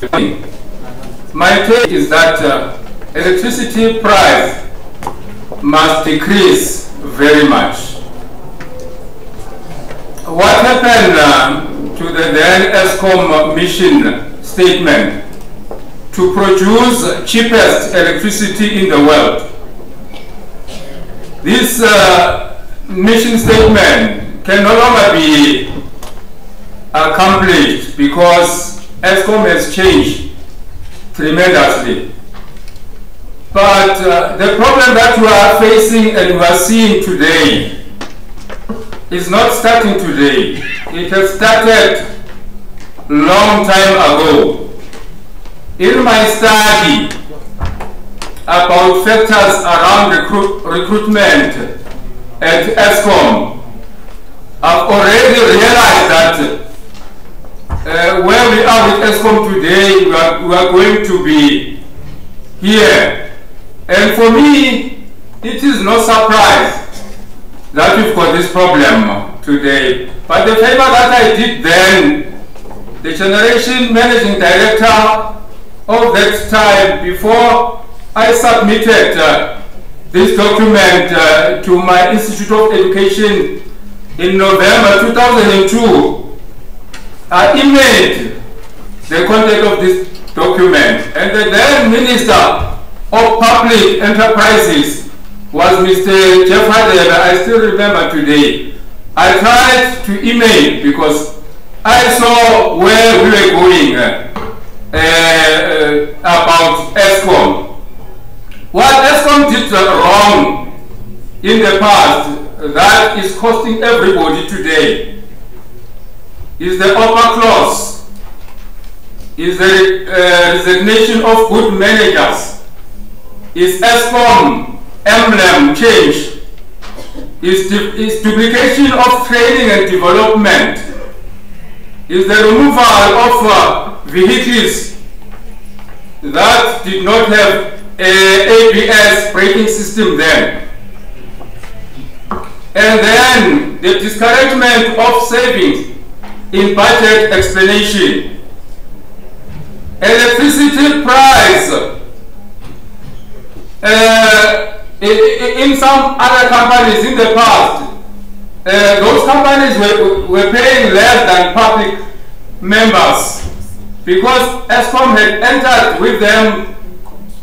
My take is that electricity price must decrease very much. What happened to the then ESCOM mission statement to produce cheapest electricity in the world? This mission statement can no longer be accomplished because ESCOM has changed tremendously. But the problem that we are facing and we are seeing today is not starting today. It has started long time ago. In my study about factors around recruitment at ESCOM, I've already realized that where we are with ESCOM today, we are going to be here. And for me, it is no surprise that we've got this problem today. But the paper that I did then, the generation managing director of that time, before I submitted this document to my Institute of Education in November 2002, I emailed the content of this document, and the then Minister of Public Enterprises was Mr. Jeff Hadebe. I still remember today. I tried to email because I saw where we were going about ESCOM. What ESCOM did wrong in the past that is costing everybody today is the upper clause, is the resignation of good managers, is ESCOM emblem change, is duplication of training and development, is the removal of vehicles that did not have ABS braking system then, and then the discouragement of savings in budget explanation. Electricity price in some other companies in the past, those companies were paying less than public members because ESCOM had entered with them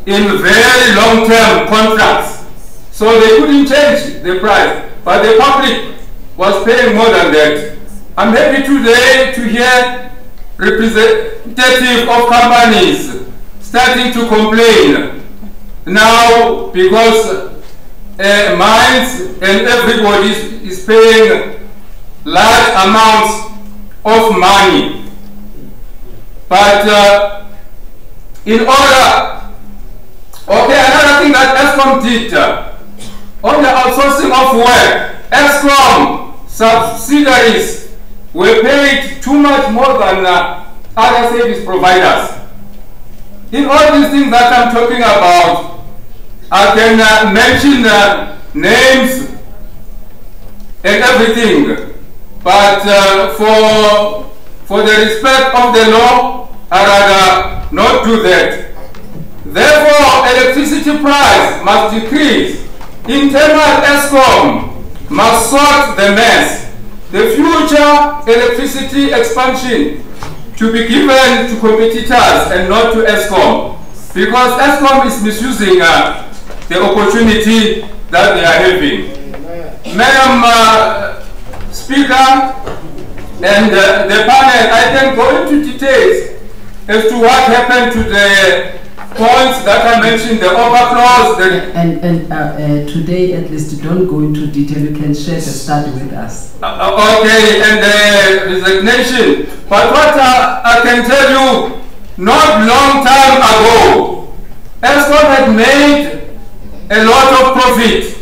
in very long-term contracts, so they couldn't change the price, but the public was paying more than that. I'm happy today to hear representatives of companies starting to complain now because mines and everybody is paying large amounts of money. But in order, another thing that ESCOM did on the outsourcing of work, ESCOM subsidiaries were paid too much more than other service providers. In all these things that I'm talking about, I can mention names and everything, but for the respect of the law, I rather not do that. Therefore, electricity price must decrease. Internal ESCOM must sort the mess. The future electricity expansion to be given to competitors and not to ESCOM, because ESCOM is misusing the opportunity that they are having. Madam Speaker and the panel, I can go into details as to what happened to the points that I mentioned, the upper clause. Today, at least, don't go into detail. You can share the study with us. Okay, and the resignation. But what I can tell you, not long time ago, ESCOM had made a lot of profit.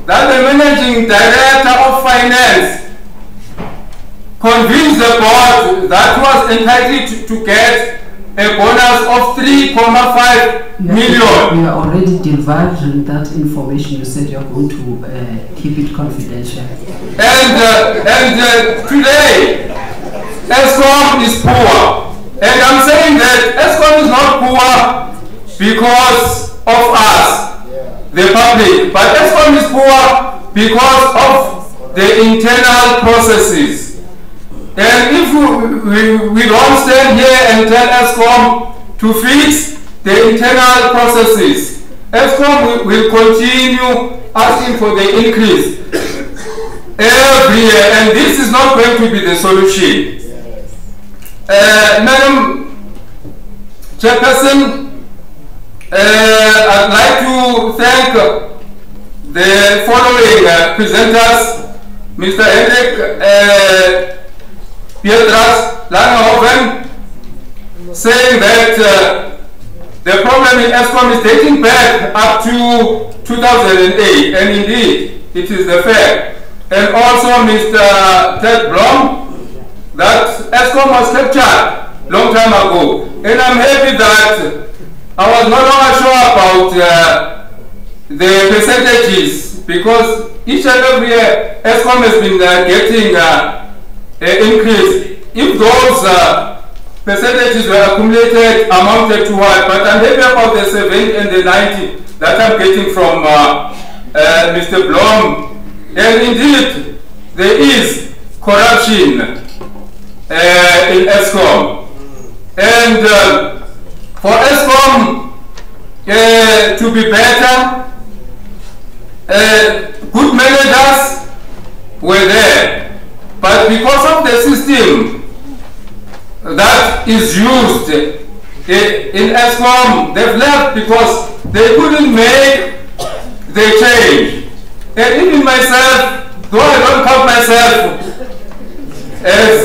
That the managing director of finance convinced the board that was entitled to get a bonus of 3.5 million. You are already divulging that information. You said you are going to keep it confidential. And today, ESCOM is poor. And I'm saying that because of us, the public. But ESCOM is poor because of the internal processes. And if we don't stand here and tell ESCOM to fix the internal processes, ESCOM will continue asking for the increase every year, and this is not going to be the solution. Madam Chairperson, I'd like to thank the following presenters, Mr. Hendrik Pietras Langehoven, saying that the problem in ESCOM is dating back up to 2008, and indeed it is the fact. And also Mr. Ted Blom, that ESCOM was captured long time ago. And I'm happy that I was no longer sure about the percentages, because each and every year ESCOM has been getting an increase. If those percentages were accumulated, amounted to what? But I'm happy about the 70 and the 90 that I'm getting from Mr. Blom. And indeed, there is corruption in ESCOM. And for ESCOM to be better, good managers were there. But because of the system that is used in ESCOM, they've left because they couldn't make the change. And even myself, though I don't count myself as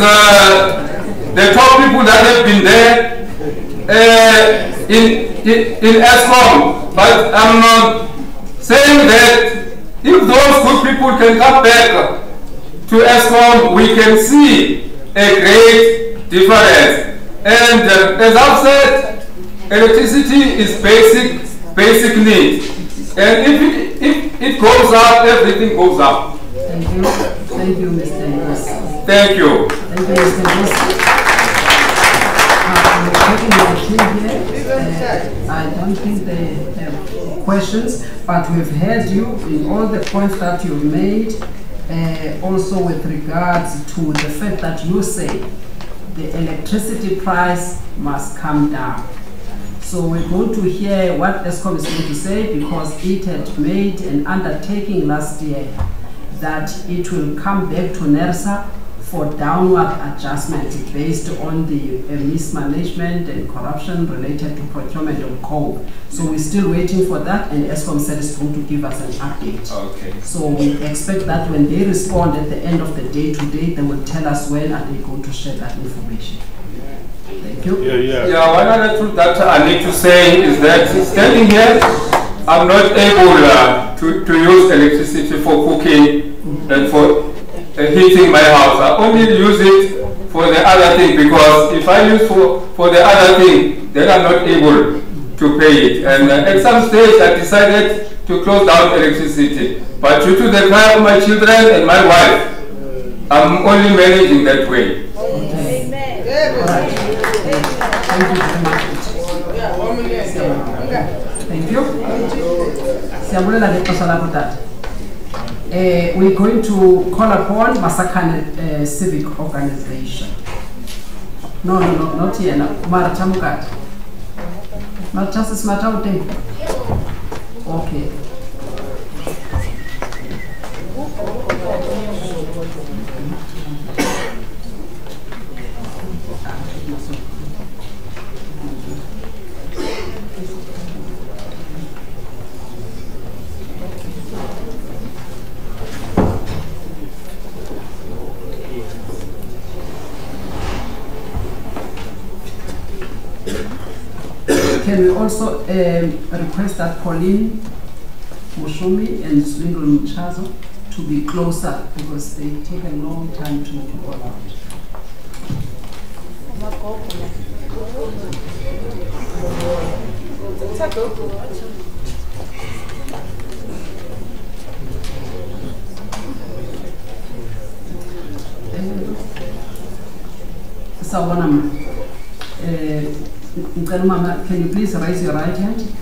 the top people that have been there in ESCOM, but I'm saying that if those good people can come back to ESCOM, we can see a great difference. And as I've said, electricity is basic need. And if it goes up, everything goes up. Thank you. Thank you, Mr. Nersa. Thank you. Thank you, Mr. Nersa. I don't think they have questions, but we've heard you in all the points that you've made, also with regards to the fact that you say the electricity price must come down. So we're going to hear what ESCOM is going to say, because it had made an undertaking last year that it will come back to Nersa for downward adjustment based on the mismanagement and corruption related to procurement of coal. So we're still waiting for that, and ESCOM said it's going to give us an update. Okay. So we expect that when they respond at the end of the day today, they will tell us when are they going to share that information. Thank you. Yeah, one other truth that I need to say is that standing here, I'm not able to use electricity for cooking and for heating my house. I only use it for the other thing, because if I use for the other thing, then I'm not able to pay it. And at some stage, I decided to close down electricity. But due to the care of my children and my wife, I'm only managing that way. Okay. All right. Thank you very much. Thank you. We're going to call upon Masakane Civic Organization. No, not here. Marachamukat. Not just a smart out thing. Okay. Can we also request that Pauline Mushumi and Swindle Mchazo to be closer, because they take a long time to go out. Mama, can you please raise your right hand?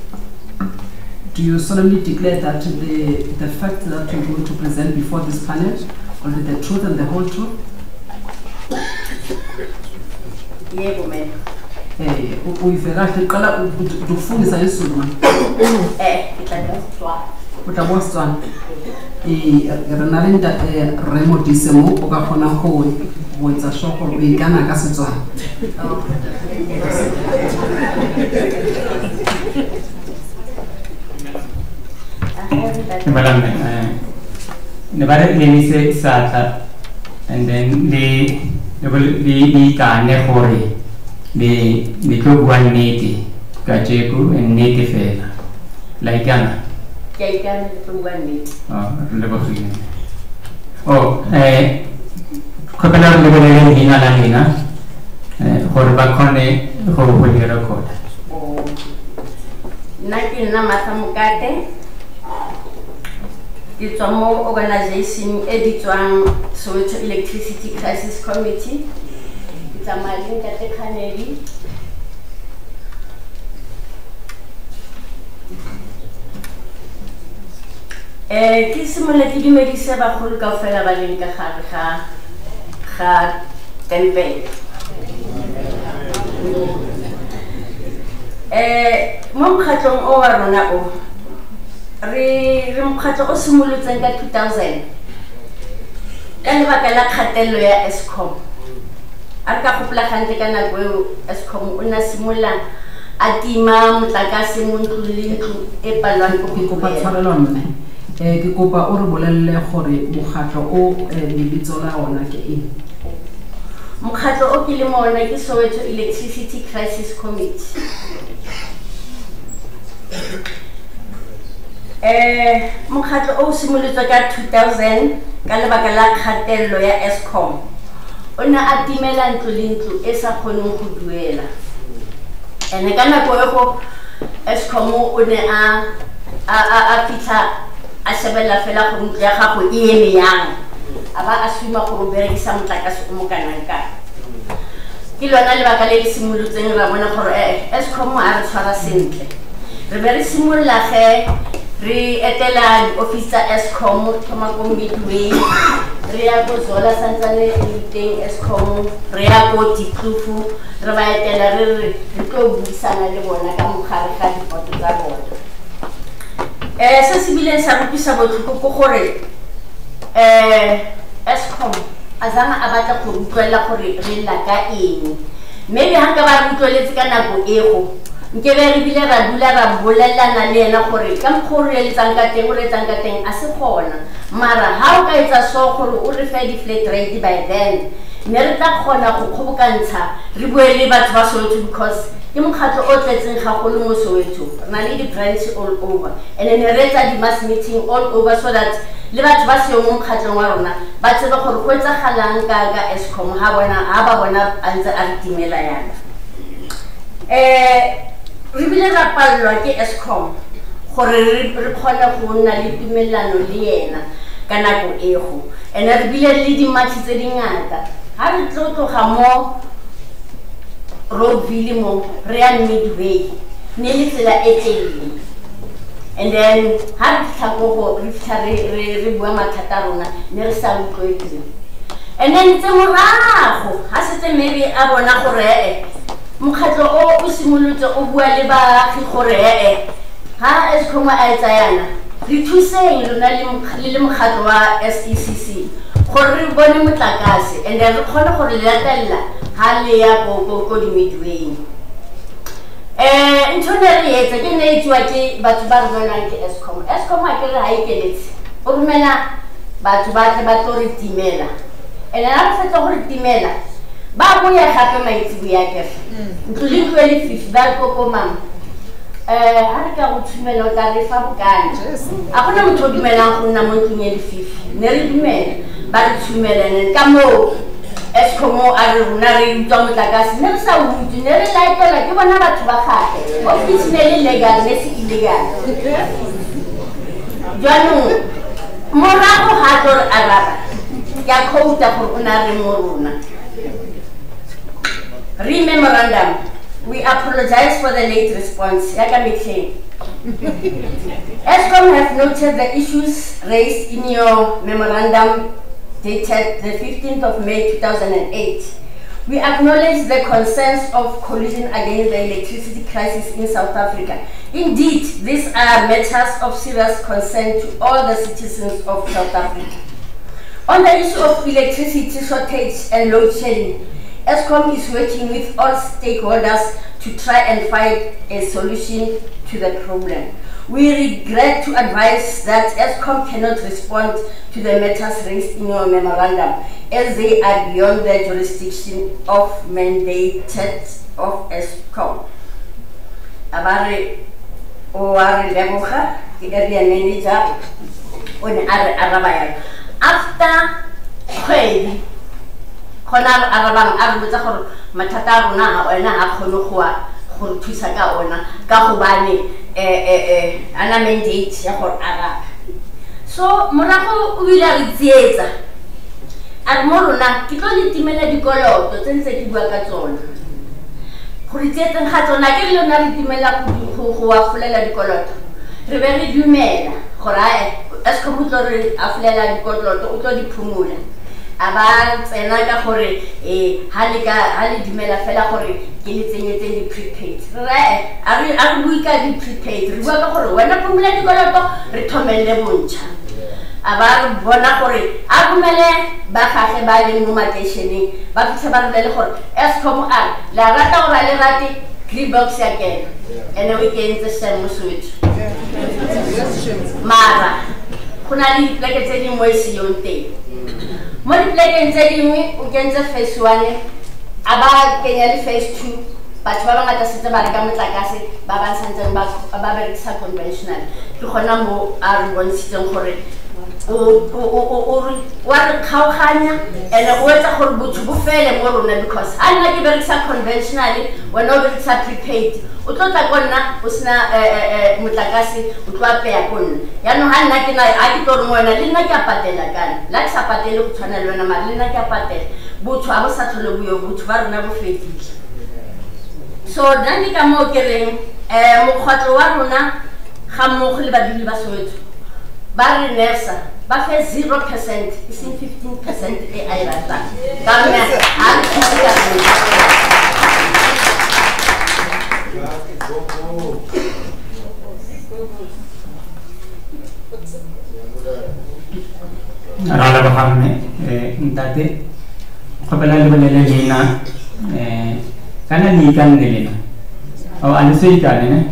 Do you solemnly declare that the fact that you're going to present before this panel will be the truth and the whole truth? Yeah, woman. Uyiverahle qala ukufundisa isizulu man. Utla Setswana. Re na le Remo Disemo o ka kgona go etsa sure gore o ikana ka Setswana. Never say Sata, and then the Kane Hori, the cook one native, Kacheku and native like Ghana. Oh, Coconut Liberation in Alamina, Horbacone, who will you record? 19 Namatamukate. It's a more organization editor Soweto Electricity Crisis Committee. It's a Malin at the Canary. Kisimulati Medisaba Hulka Fella Valinka ha campaign. Momkaton Owaronao. Mokgatlo o simolotseng ka 2000 ka lebaka la kgatelelo ya Eskom a ka gopola gante ka nako eo Eskom o na simola a tima motlakase mo ntlo le ntlo e palwang ke kopa tshwarelo nne ke kopa o re bolelle gore mokgatlo o lebitso la ona ke eng mokgatlo o ke le mona ke Soweto Electricity Crisis Committee mokgatlo o simolotswe ka 2000 ka lebaka la kgatelelo ya Eskom o ne a timela ntlo le ntlo e sa kgoneng go duela ene ka nako e go Eskom o ne a fitlha a shebella fela go ntlo ya gago e eme yang a ba a swima go berekisa motlakase o mo kanang ka ke lona lebaka le le simolotseng ra bona gore Eskom a re tshwara sentle re be re simolla ge re etela officer Eskom thoma ko Midway re ya go Zola santsane teng Eskom re ya go Tiklufu re ba etela re tlo buisana le bona ka mogare ga dipoto tsa bona se se bileng sa rupisa botlhoko go gore Eskom a zanga a batla go utlwela gore re la ka eng maybe ha ka ba utlweletse ka nako ego nke be re bile ra dula ra bolelana le ena gore ka mkhoro ya letsanga teng o letsang ka teng a se gona mara ha o ka etsa so gore o re fe di flat rate by then ne re tla kgona go kgobokantsha re boele batho ba Soweto because ke mokgatlo o tletseng gagolo mo Soweto na le di branch all over and then re etsa di mass meeting all over so that le batho ba seo mo mokgatlong wa rona ba tsebe gore go etsagalang ka Eskom ha ba bona a ntse a re timela yana re bile ra pallwa ke Eskom gore re kgone go nna le tumelano le yena ka nako ego ene re bile le dimatsi tse dingata ha re tloga mo Roadville mo re ya Midway ne le tsela e telele and then ha re tlhako go re fitha re bua mathata rona ne re sa utlwetse and then tse morago ha setse maybe a bona gore mokgatlo o simolotse o bua le baagi gore ha Eskom a etsa yana re thuseng lona le mokgatlo wa SECC gore re bone motlakase and then re kgone gore le latella ha le ya go di Midway ntho ne re etsa ke ne itswa ke batho ba re bonang ke Eskom a ke re ha ikeletse o romela batho ba tle ba tlo re timela and ha re fetsa go re timela ba boya gape maitsebo ya ke ntlo le ntlo le 50 ba go mama ha re ka go thumela o tla re fa bokana a gona motho o dumelang go nna mo ntlong le 50 ne re dumela ba re thumelane ka mo Eskom a re rona re utlwa motlakase ne re sa utlwe ne re laetela ke bona batho ba gage office ne le legal ne se illegal jaanong morago ga tlo re araba ya quota gore o na re mo rona re memorandum We apologize for the late response. Eskom have noted the issues raised in your memorandum dated the 15th of May 2008. We acknowledge the concerns of collusion against the electricity crisis in South Africa. Indeed, these are matters of serious concern to all the citizens of South Africa. On the issue of electricity shortage and load shedding, Eskom is working with all stakeholders to try and find a solution to the problem. We regret to advise that Eskom cannot respond to the matters raised in your memorandum, as they are beyond the jurisdiction of mandated of Eskom. Abare Oare Lemocha, the area manager, on Arabaya. After Kwedi, Konar Arabang Arabutahor, Matataruna, or Nahakonukua, Kurtusaka, or Kahubani, ana mandate for Arab. So, Monaco will have theater. At Morona, Kitoli Timena di Colo, to Tense Guacatol. Kuritet and Hatona, Kelionari Timela who are Fulela di Colot. Reveri du Mela, Horai, Escomutori, Aflela di Colot, Uto di Pumula. About Naga Hore, a Halika, Dimela Fella Hore, Gilitini prepaid. Are we can be prepaid? River, when a Pumula di Coloto, Retomele Muncha. About Bonapore, Agumele, Baka Bali Mumateshini, Bakisabal Belhor, Escom Al, La Rata or Alerati, Clibox again, and then we gain the same switch. Mara, Kunali like a telling Moisi on tape. Multiply and telling me, we can just face one, about Kenya face two, but Baba Matasita Baragamatagasi, Baba Santan Babarixa conventional, to Honamo are one system for it. What Kaukanya and a water for Butchufel and Morona because I like very conventionally when all it's prepaid. Utota Gona, Usna Mutagasi, Utwape Akun. Yano Hanaki, I told Mona, Lina Capatella gun, like Sapatelo, Chanel, Malina Capate, Butchava Satolo, Butchvar never fit. So Danica Mokering, Mokhatwaruna, Hamokhli Badibaswit. Barry Nersa, Buffet 0%, is in 15% AI rata. Rala Bahamne, Date, Kapala Lina, Kananikan Nelina. Oh, and say Kanine.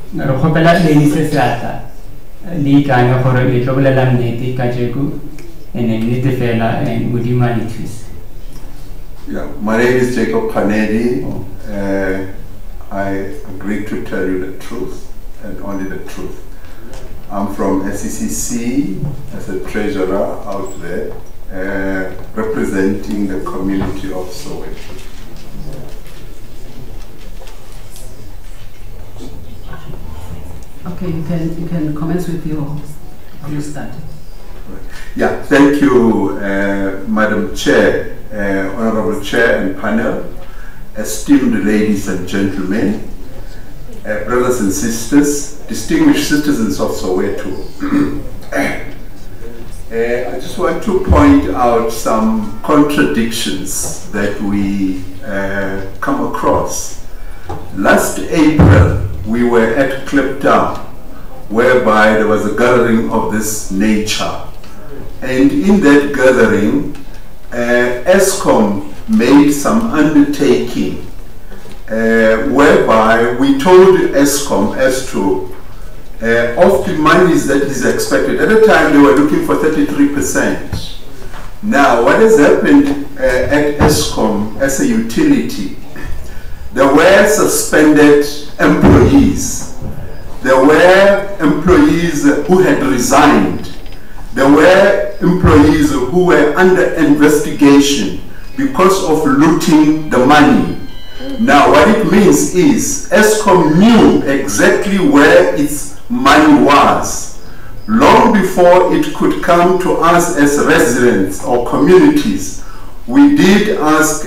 Rokopela Denise Sata, Lee Kana for a little Lamnati, Kajeku, and then Nitefela and Udimanitis. Yeah, my name is Jacob Panedi. I agree to tell you the truth and only the truth. I'm from SECC as a treasurer out there, representing the community of Soweto. Okay, you can commence with your start. Yeah, thank you, Madam Chair, Honorable Chair and panel, esteemed ladies and gentlemen, brothers and sisters, distinguished citizens of Soweto. I just want to point out some contradictions that we come across. Last April, we were at Kliptown, whereby there was a gathering of this nature. And in that gathering, Eskom made some undertaking whereby we told Eskom as to of the monies that is expected. At the time, they were looking for 33%. Now, what has happened at Eskom as a utility? There were suspended employees. There were employees who had resigned. There were employees who were under investigation because of looting the money. Now, what it means is Eskom knew exactly where its money was long before it could come to us as residents or communities. We did ask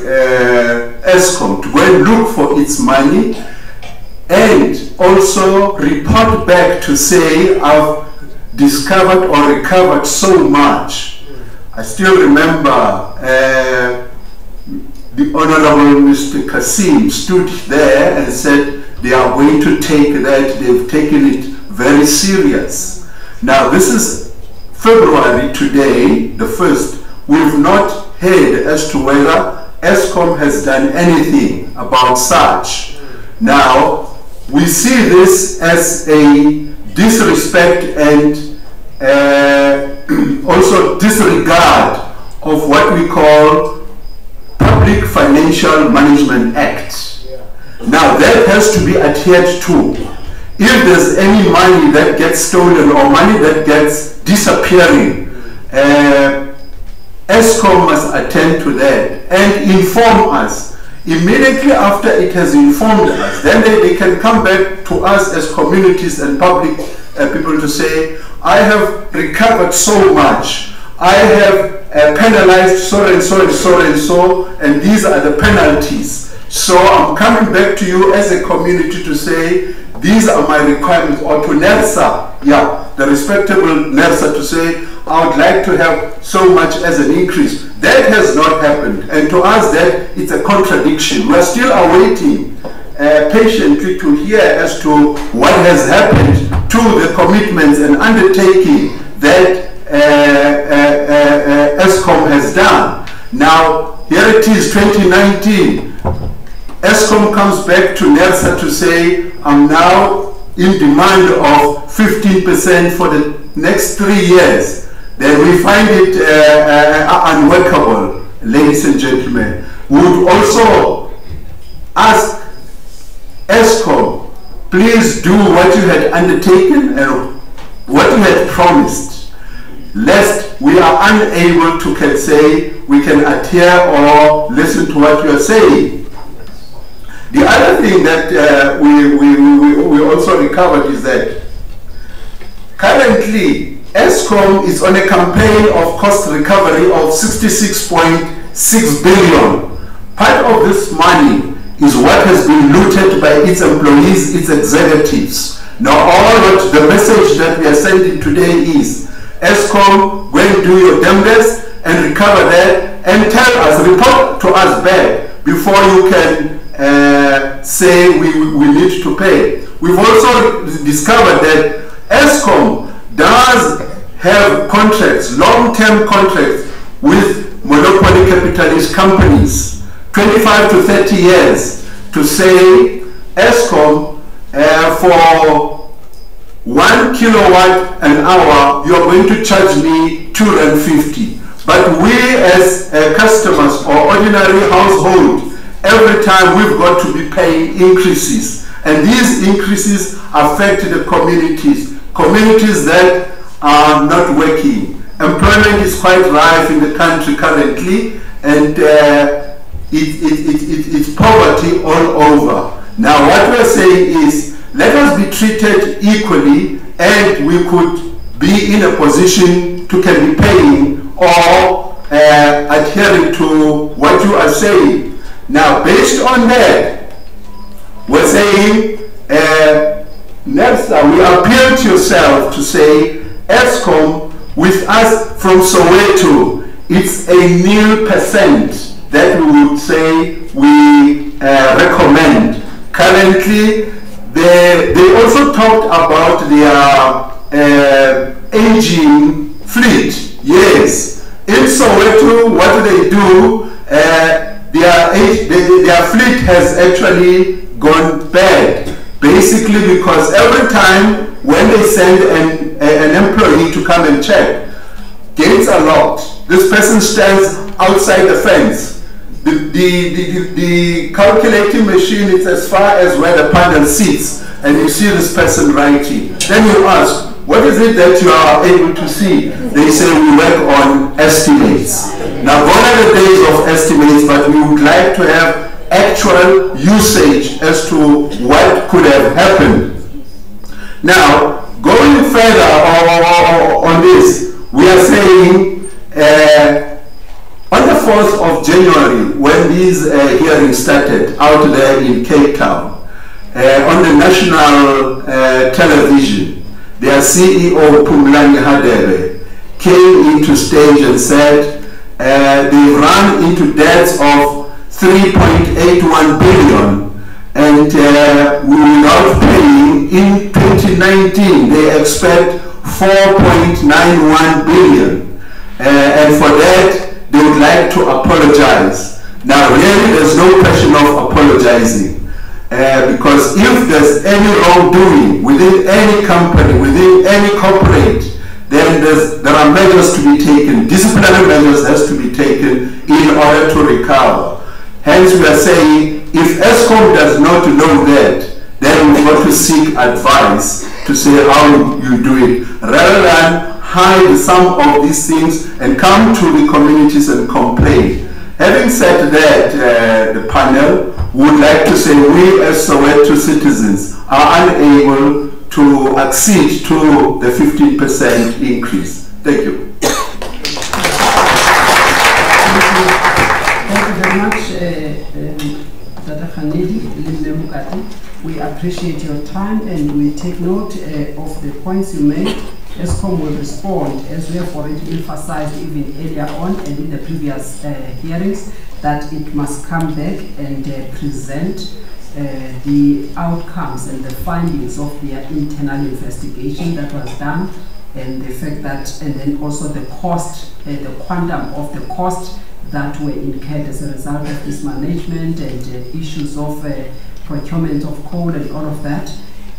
ESCOM to go and look for its money and also report back to say, I've discovered or recovered so much. I still remember the Honorable Mr. Kasim stood there and said they are going to take that, they've taken it very serious. Now this is February today, the 1st. We've not heard as to whether ESCOM has done anything about such. Now, we see this as a disrespect and also disregard of what we call Public Financial Management Act. Now, that has to be adhered to. If there's any money that gets stolen or money that gets disappearing, ESCOM must attend to that and inform us. Immediately after it has informed us, then they can come back to us as communities and public people to say, I have recovered so much, I have penalized so and so and so and so, and these are the penalties. So I'm coming back to you as a community to say, these are my requirements, or to Nersa, yeah, the respectable Nersa, to say, I would like to have so much as an increase. That has not happened, and to us that it's a contradiction. We are still awaiting patiently to hear as to what has happened to the commitments and undertaking that ESCOM has done. Now, here it is, 2019. ESCOM comes back to Nersa to say, I'm now in demand of 15% for the next 3 years. Then we find it unworkable, ladies and gentlemen. We would also ask ESCOM, please do what you had undertaken and what you had promised, lest we are unable to say we can adhere or listen to what you are saying. The other thing that we also recovered is that currently ESCOM is on a campaign of cost recovery of 66.6 billion. Part of this money is what has been looted by its employees, its executives. Now the message that we are sending today is, ESCOM, go and do your damnedest and recover that and tell us, report to us back before you can say we need to pay. We've also discovered that ESCOM does have contracts, long-term contracts with monopoly capitalist companies, 25 to 30 years, to say, ESCOM, for 1 kilowatt an hour, you're going to charge me $2.50. But we as customers or ordinary household, every time we've got to be paying increases, and these increases affect the communities that are not working. Employment is quite rife in the country currently, and it's poverty all over. Now what we're saying is, let us be treated equally, and we could be in a position to can be paying or adhering to what you are saying. Now, based on that, we're saying, Nersa, we appeal to yourself to say, ESCOM, with us from Soweto, it's a 0% that we would say we recommend. Currently, they also talked about their aging fleet. Yes, in Soweto, what do? Their fleet has actually gone bad, basically because every time when they send an employee to come and check, gates are locked. This person stands outside the fence. The calculating machine is as far as where the panel sits, and you see this person writing. Then you ask, what is it that you are able to see? They say we work on estimates. Now, gone are the days of estimates, but we would like to have actual usage as to what could have happened. Now, going further on this, we are saying on the 4th of January, when these hearings started out there in Cape Town, on the national television, their CEO, Pumlani Hadebe, came into stage and said they ran into debts of 3.81 billion, and without paying in 2019 they expect 4.91 billion, and for that they would like to apologize. Now really there's no question of apologizing, because if there's any wrongdoing within any company, within any corporate, then there are measures to be taken, disciplinary measures has to be taken in order to recover. Hence we are saying, if ESCOM does not know that, then we've got to seek advice to say how you do it, rather than hide some of these things and come to the communities and complain. Having said that, the panel would like to say we as Soweto citizens are unable to accede to the 15% increase. Thank you. Thank you very much, Dr. Khanedi. We appreciate your time and we take note of the points you made. ESCOM will respond, as we have already emphasized even earlier on and in the previous hearings, that it must come back and present the outcomes and the findings of their internal investigation that was done, and the fact that, and then also the cost, the quantum of the cost that were incurred as a result of mismanagement and issues of procurement of coal and all of that.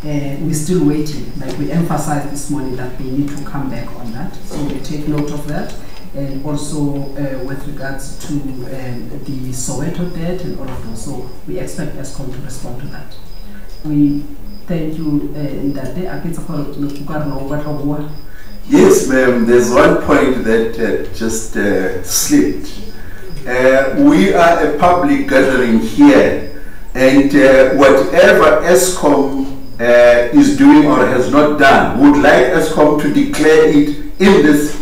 We're still waiting, like we emphasized this morning, that they need to come back on that. So we take note of that. And also with regards to the Soweto debt and all of those. So we expect ESCOM to respond to that. We thank you in that day. Yes, ma'am, there's one point that just slipped. We are a public gathering here, and whatever ESCOM is doing or has not done, would like ESCOM to declare it in this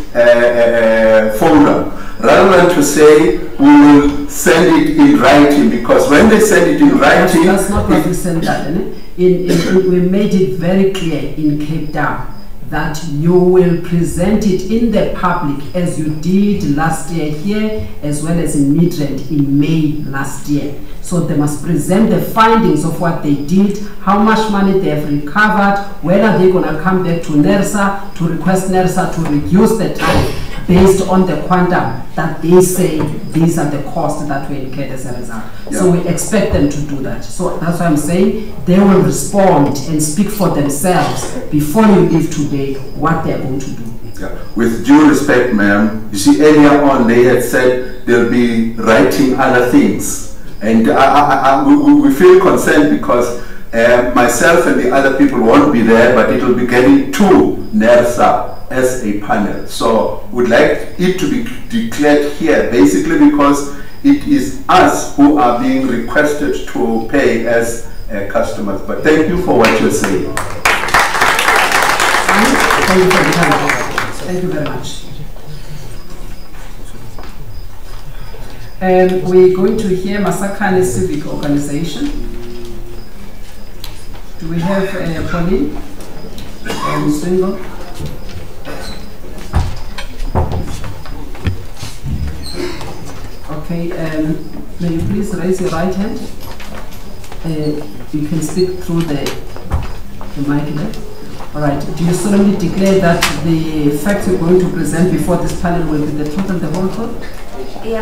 folder, rather than to say we will send it in writing, because when they send it in writing... That's not what we sent that. We made it very clear in Cape Town that you will present it in the public as you did last year here, as well as in Midrand in May last year. So they must present the findings of what they did, how much money they have recovered, when are they going to come back to Nersa to request Nersa to reduce the time based on the quantum that they say these are the costs that were incurred as a result. Yeah. So we expect them to do that. So that's why I'm saying they will respond and speak for themselves before you leave today what they're going to do. Yeah. With due respect, ma'am, you see earlier on they had said they'll be writing other things. And we feel concerned because myself and the other people won't be there, but it will be getting to Nersa as a panel. So we'd like it to be declared here, basically because it is us who are being requested to pay as customers. But thank you for what you're saying. Thank you very much. And we're going to hear Masakane Civic Organization. Do we have Pauline and Swingle? Okay, may you please raise your right hand? You can speak through the mic there. All right, do you solemnly declare that the facts you're going to present before this panel will be the truth and the whole truth? Okay,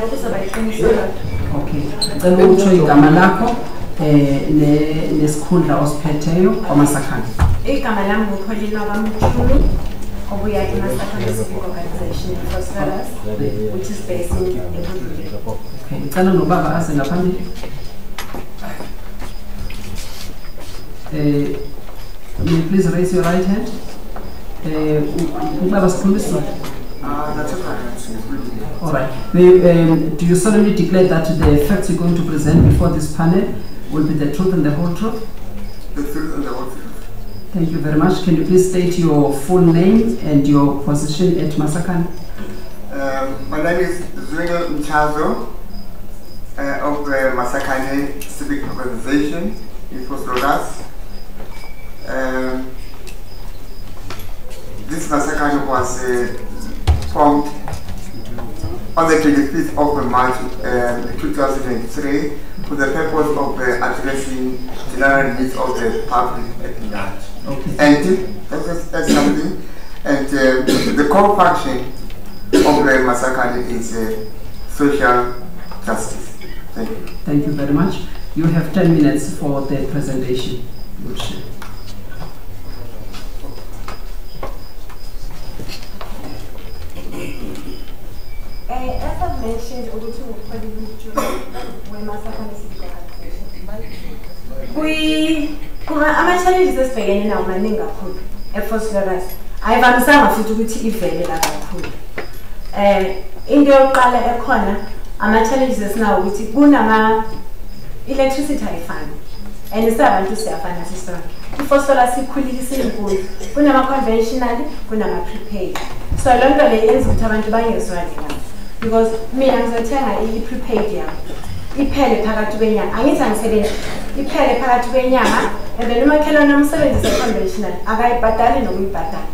then we'll show you Gamalako, nesikhundla osiphetheyo kwaMasakane. Igama lami nguPaulina Bamchulu, obuya eMasakane Civic Organization for Scholars, which is based in Ekurhuleni. Okay, ngicela nobaba aze ngaphambili. Will you please raise your right hand? Ubaba sikhuluma. That's okay. All right. Do you solemnly declare that the facts you're going to present before this panel will be the truth and the whole truth? The truth and the whole truth. Thank you very much. Can you please state your full name and your position at Masakane? My name is Zwingli Mchazo of the Masakane Civic Organization in Phosphorus. This Masakane was formed on the 25th of March 2003 for the purpose of addressing general needs of the public at large. Okay. And that's something. And the core function of the Masakane is social justice. Thank you. Thank you very much. You have 10 minutes for the presentation. As I've mentioned, ama-challenges esibhekene nawo maningi kakhulu eFosloras ayivamisanga futhi ukuthi ivele la kakhulu. Into yokuqala ekhona ama-challenges esinawo ukuthi kunama-electricity ayifani and isabantu siyafana sisonke. iFosloras ikhulile isinkulu, kunama-conventional, kunama-prepaid. So loo nto le yenza ukuthi abantu bangezwani ngalo because mina ngizothenga i-prepaid yami iphele phakathi kwenyanga, angithi angisebenzi iphele phakathi kwenyanga, and then umakhelwane omsebenzisa conventional akayibhadali nokuyibhadala,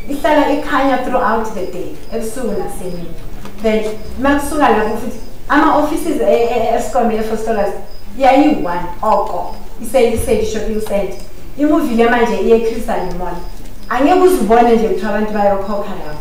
ihlala ikhanya throughout the day ebusuku nasemini. Then makusuka lapho futhi ama-offices e-Eskom eFosloras yayi-1 oko iseyisedi shopping center, imuvile manje iye-Crystal Mall, angeke uzibone nje ukuthi abantu bayokhokha lapho.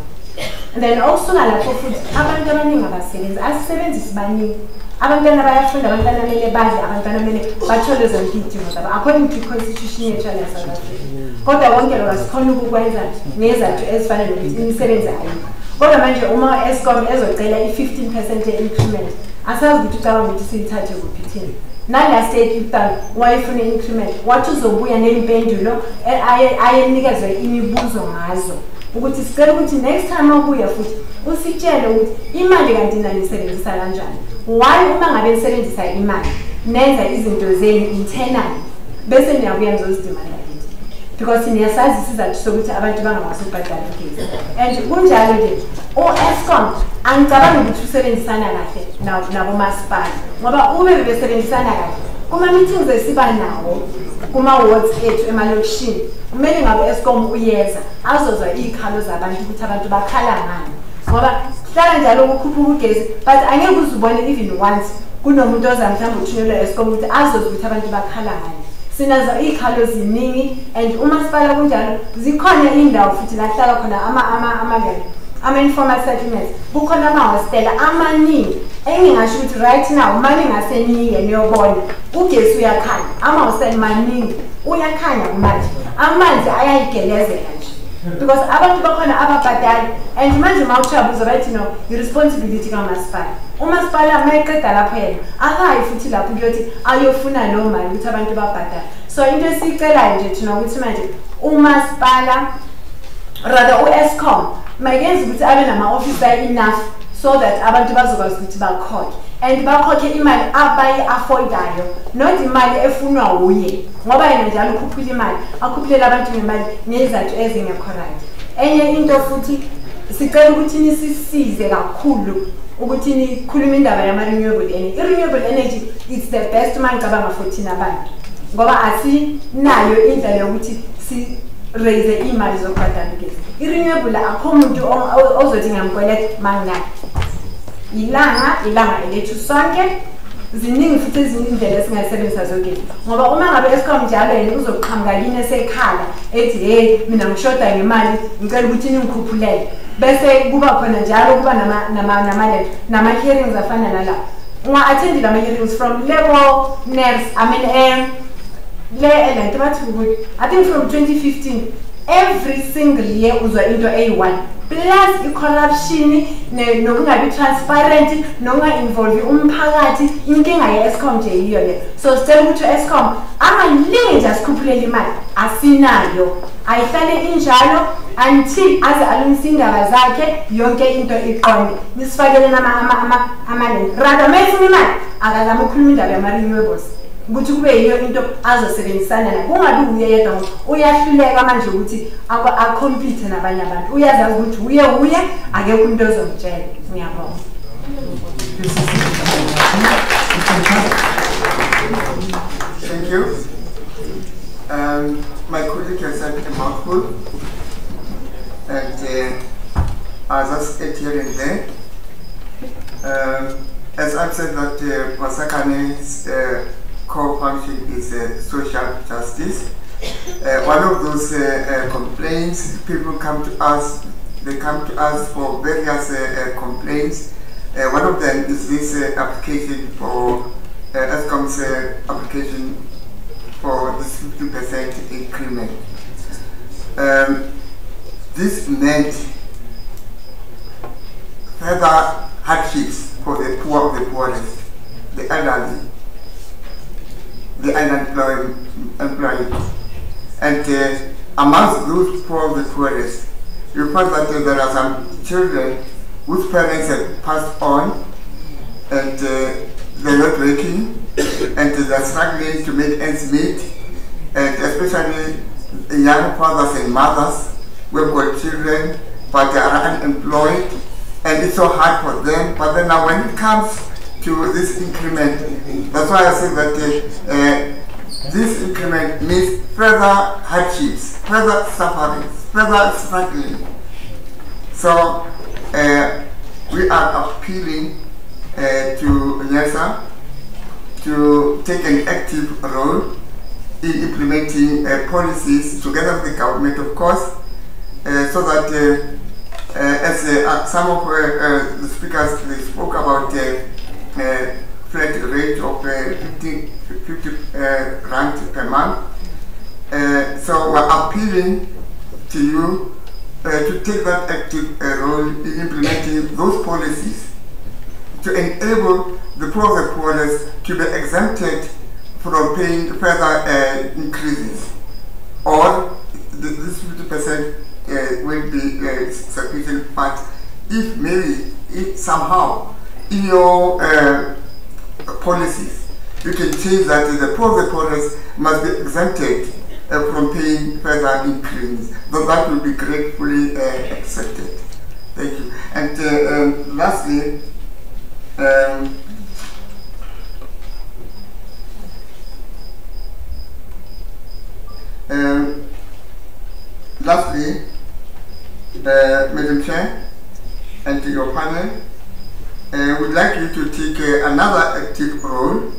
And then okusuka lapho futhi abantu abaningi abasebenzi asisebenzisi baningi, abantwana bayafunda, abantwana kumele badle, abantwana kumele bathole zonke iy'dingo zabo according to constitution yethu ya South Africa. Kodwa konke lokho asikhona ukukwenza ngezathu ezifana nokuthi imisebenzi ayikho. Kodwa manje uma Eskom ezocela i-15% ye-increment, asazi ukuthi ucabanga ukuthi siyithathe kuphi thina. Nalast year kuqala wayefuna i-increment, wathi uzobuya nempendulo ayenikezwe imibuzo ngazo ukuthi sicela ukuthi next time obuya futhi usitshele ukuthi imali kanti nanisebenzisa kanjani. Why uma ngabe nisebenzisa imali nenza izinto zenu internal bese niyabuya nizozidimanda kithi because niyasazi isizathu sokuthi abantu bangakwazi ukubhadala ugesi. And kunjalo nje Eskom angicabangi ukuthi usebenzisana kahle nabomasipala ngoba ube bebesebenzisana kahle kuma-meetings esiba nawo kuma-wards ethu emalokishini kumele ngabe Eskom uyeza azozwa iy'khalo zabantu ukuthi abantu bakhala ngani ngoba hlala njalo kukhuphuka ugesi but angeke uzubone even once kunomuntu oza mhlawumbe uthunyelwa Eskom ukuthi azozwa ukuthi abantu bakhala ngani. Sinazo iy'khalo ziningi and umasipala kunjalo zikhona indawo futhi la kuhlala khona ama-informal settlements, kukhona amahostela amaningi engingasho ukuthi right now manje ngasenike niyobona ugesi uyakhanya, amahostela maningi uyakhanya kumanje, amanzi ayayigelezela nje because abantu bakhona ababhadali. And manje mawuchabuza bathi no i-responsibility kamasipala, umasipala mayiqeda lapho yena akayi futhi lapho kuyothi ayofuna loo mali ukuthi abantu babhadale. So into esiyicelayo nje thina ukuthi manje umasipala rather u-Eskom mayenza ukuthi abe nama-office enough so that abantu bazokwazi ukuthi bakhokhe and bakhokhe imali abayi-affordayo, not imali efunwa uye ngoba yena njalo ukhuphula imali akhuphulela abantu ngemali ngezathu ezingekho right. Enye into futhi sicela ukuthi nisisize kakhulu ukuthi nikhulume indaba yama-renewable energy. I-renewable energy it's the best mangicabanga for thina abantu ngoba asinayo indlela yokuthi raise imali zokubhadala ugesi. I-renewable akho umuntu ozothi ngamkweleta mangaki ilanga elethu sonke, ziningi futhi ezinye indlela esingayisebenzisa zogesi ngoba uma ngabe Eskom njalo yena uzoqhamuka kini esekhala ethi hey mina ngishoda ngemali ngicela ukuthi ningikhuphulele, bese kuba khona njalo kuba nama-hearings afana nala. Unga-attendile ama-hearings from level Nersa, I think from 2015 every single year uzwa into A1 plus i-corruption nokungabi transparent nokunga-involve umphakathi, inkinga ye-Eskom nje yiyo le. So sicela ukuthi Eskom angalingi nje asikhuphulele imali, asinayo ayihlale injalo until aze alungise indaba zakhe yonke into iqonde. Nisifakele ama-land rather mayifuna imali akazama ukukhuluma indaba yama-renewables ukuthi kube yiyo into azosebenzisana nayo, kungabi uye yedwa uyahluleka manje ukuthi akompete nabanye abantu, uyazazi ukuthi uye akekho umuntu ozomtshela. Ngiyabonga. This is Thank you. My colleague has said a mouthful, and I just ate here and there. As I've said that Masakane's core function is social justice. One of those complaints, people come to us, they come to us for various complaints. One of them is this application for ESCOM's application for this 50% increment. This meant further hardships for the poor of the poorest, the elderly, the unemployed. And amongst those poor of the poorest, you find that there are some children whose parents have passed on, and they're not working, and they're struggling to make ends meet, and especially young fathers and mothers who have got children but they are unemployed, and it's so hard for them. But then now when it comes to this increment, that's why I say that this increment means further hardships, further suffering, further struggling. So we are appealing to Nersa to take an active role in implementing policies together with the government, of course, so that as some of the speakers they spoke about flat rate of 50 rand per month. So we're appealing to you to take that active role in implementing those policies to enable the poor of the poorest to be exempted from paying further increases, or this 50% will be sufficient. But if maybe somehow in your policies you can change that the poor of the poorest must be exempted from paying further increases, though that will be gratefully accepted. Thank you. And lastly, Madam Chair, and to your panel, we'd like you to take another active role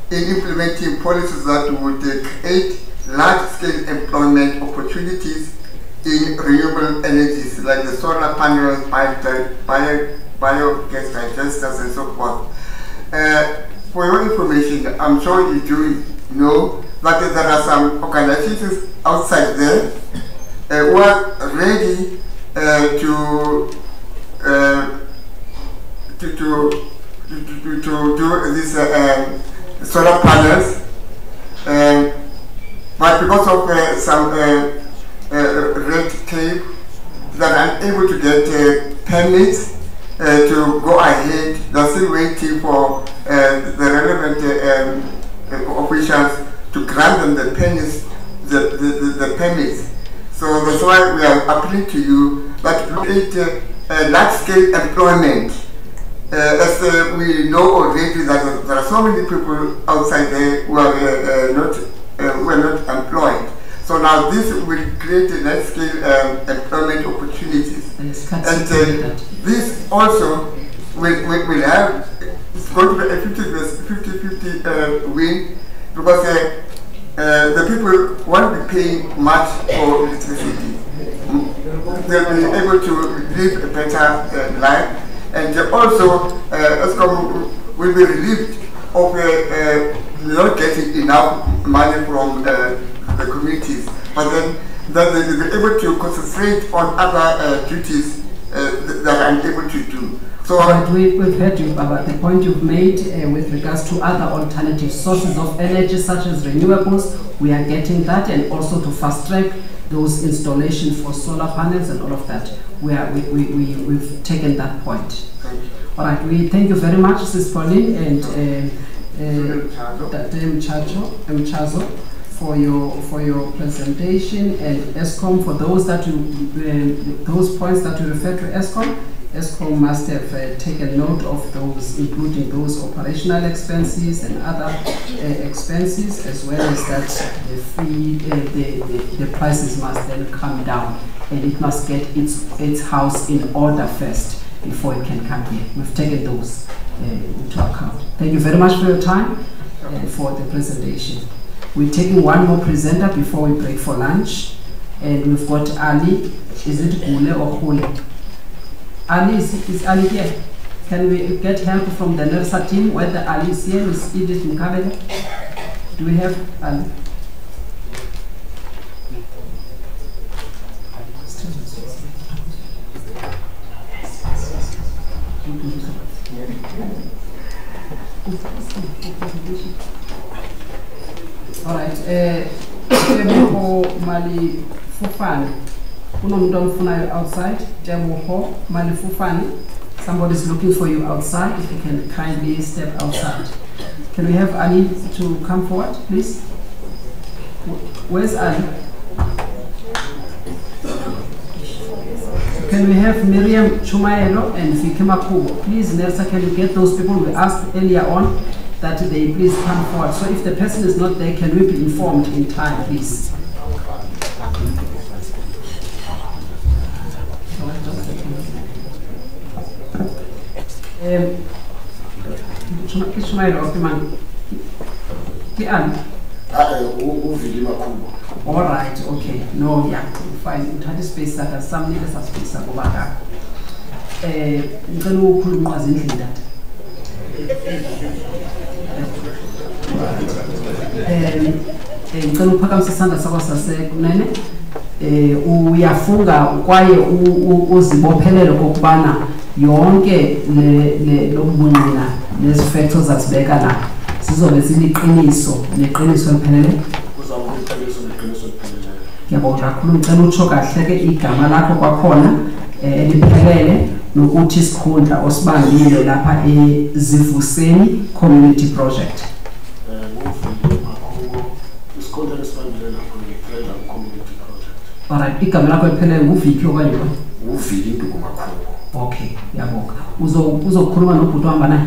in implementing policies that would create large-scale employment opportunities in renewable energies like the solar panels, biogas digesters, and so forth. For your information, I'm sure you do know that there are some organizations outside there who are ready to do these solar panels, but because of some red tape, they are unable to get permits to go ahead. They're still waiting for the relevant officials to grant them the permits. So that's why we are appealing to you that create large-scale employment. As we know already that there are so many people outside there who are not employed. So now this will create large-scale employment opportunities. And this also will have, it's going to be a 50-50 win, because the people won't be paying much for electricity. They'll be able to live a better life, and also ESCOM will be relieved of not getting enough money from the communities, but then they'll be able to concentrate on other duties that are unable to do. So we've heard you about the point you've made with regards to other alternative sources of energy such as renewables. We are getting that, and also to fast track those installations for solar panels and all of that. We've taken that point. All right, we thank you very much, Sis Pauline and Mchazo for your presentation, and ESCOM for those points that you refer to ESCOM. ESCOM must have taken note of those, including those operational expenses and other expenses, as well as that the fee, the prices must then come down, and it must get its house in order first before it can come here. We've taken those into account. Thank you very much for your time and for the presentation. We're taking one more presenter before we break for lunch, and we've got Ali. Is it Gule or Hule? Ali, is Ali here? Can we get help from the Nersa team? Whether Ali is here, is Edith Mukabele? Do we have Ali? All right. Mali Fufani. Outside. Mali Fufani. Somebody's looking for you outside. If you can kindly step outside. Can we have Ali to come forward, please? Where's Ali? Can we have Miriam Chumayelo and Fikima Kubo? Please, Nersa, can you get those people we asked earlier on that they please come forward? So if the person is not there, can we be informed in time, please? All right, okay. No, yeah, fine. Uthatha space sakhe samnike sa space sakho baka. Ngicela ukukhuluma ezindlini data. Ngicela uphakamisa isandla sakho sasekunene. Uyafunga kwaye uzibophelele kokubana yonke lokubunqina nezifactors zasibeka la sizobe siliqiniso neqiniso liphelele. Ngiyabonga kakhulu, ngicela utsho kahle ke igama lakho kwakhona eliphelele nokuthi isikhundla osibangile lapha eZivuseni Community Project. Isikhundla esibangile lapha ngePrela Community Project. Alright, igama lakho eliphelele nguViki okanye ngubani? Uviki Ndukumakhulu. Okay, ngiyabonga. Uzokhuluma nobhuti wahamba naye?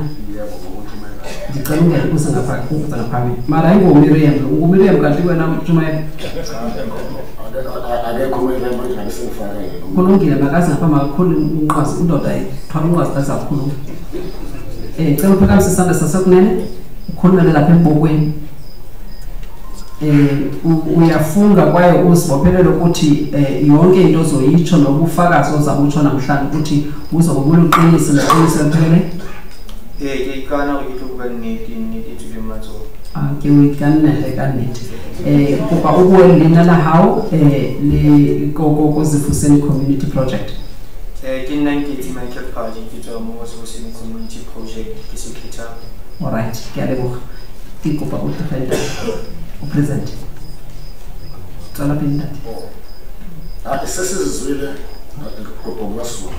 Ngicela ungeke kuse ngaphambili. Mara ayingomiriam, ungumiriam kanti wena Mtshumayelo? Akekho umiriam manje ngisengifaka yena. Kulungile, makazi ngapha makakhulu unqwazi indoda ithwala unqwazi tazakhuluma. Ngicela uphakamise isandla sasekunene, ukhulumele lapha embokweni. Uyafunga kwaye uzibophelele ukuthi yonke into ozoyitsho nobufakazi ozabutsho namhlanje ukuthi uzokubona uqinise neqiniso liphelele. Ikana ukuba niti tulimazo. Ke uyikanele kaneti. Kuba ukwelina la how le ko Zivuseni Community Project. Ke nna ke Michael Phaji ke tswa mo Zivuseni Community Project ke secretary. All right, ke a leboga. Ke kopa o tefela o present. Tsala pele ntate. Sesizwile ngokubaswa.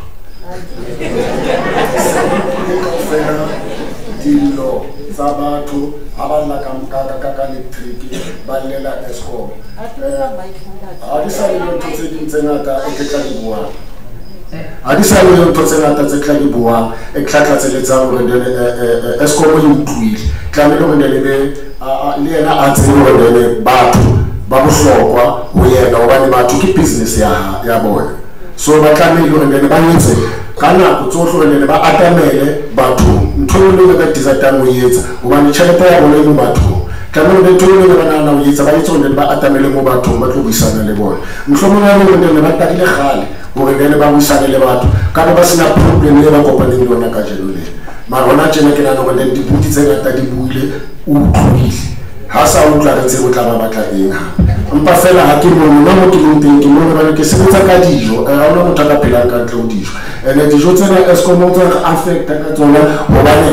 Dilo sabatho aballa ka electric balela ESCOM adisale ntse dintse ngata eketlabuwa adisale ntse ngata tse tlabuwa ekhlatlhatseletsa gore ESCOM e utlwile tlamelo go nele le yena a tsene gore batho ba bohlokwa ho yena hobane batho ke business ya bona. So batlamile gore ba netse kana kutsohlolele ba atamele batho ntholole ba desire mo yetsa hobane tšhelete ya bona mo batho tlamelo le ntholole ba nana mo yetsa ba itsone ba atamele mo batho ba tlo buisana le bona mhlomona le gore ba takile gale gore le ba buisana le batho kana ba sena problem le ba kopane le bona ka jelo le mara ona tsena ke nana gore di buti tse ngata di buile o tlhoile ha sa o tla retse o tla ba batla eng mpa fela ha ke mo mo ke lenteng ke mo ba ke sebetsa ka dijo a ona motho ka phela ka ntlo dijo ene dijo tsena ESCOM o tsena affecta ka tsona hobane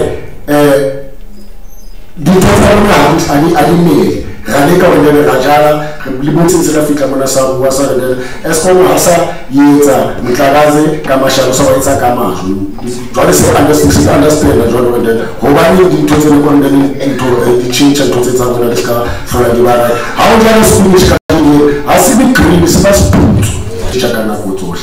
di tsona a di mmele ga le ka bona ga jala le botse se la fitla mona sa bua sa le ESCOM ha sa yetsa motlakaze ka mashalo sa ba etsa ka majwe jwale se understand jwale wena hobane di ntho tsena go nne di change ntho tse tsa bona di ska hlola di bana ha o jala se a se be green se ba se putso tšakana go tsohle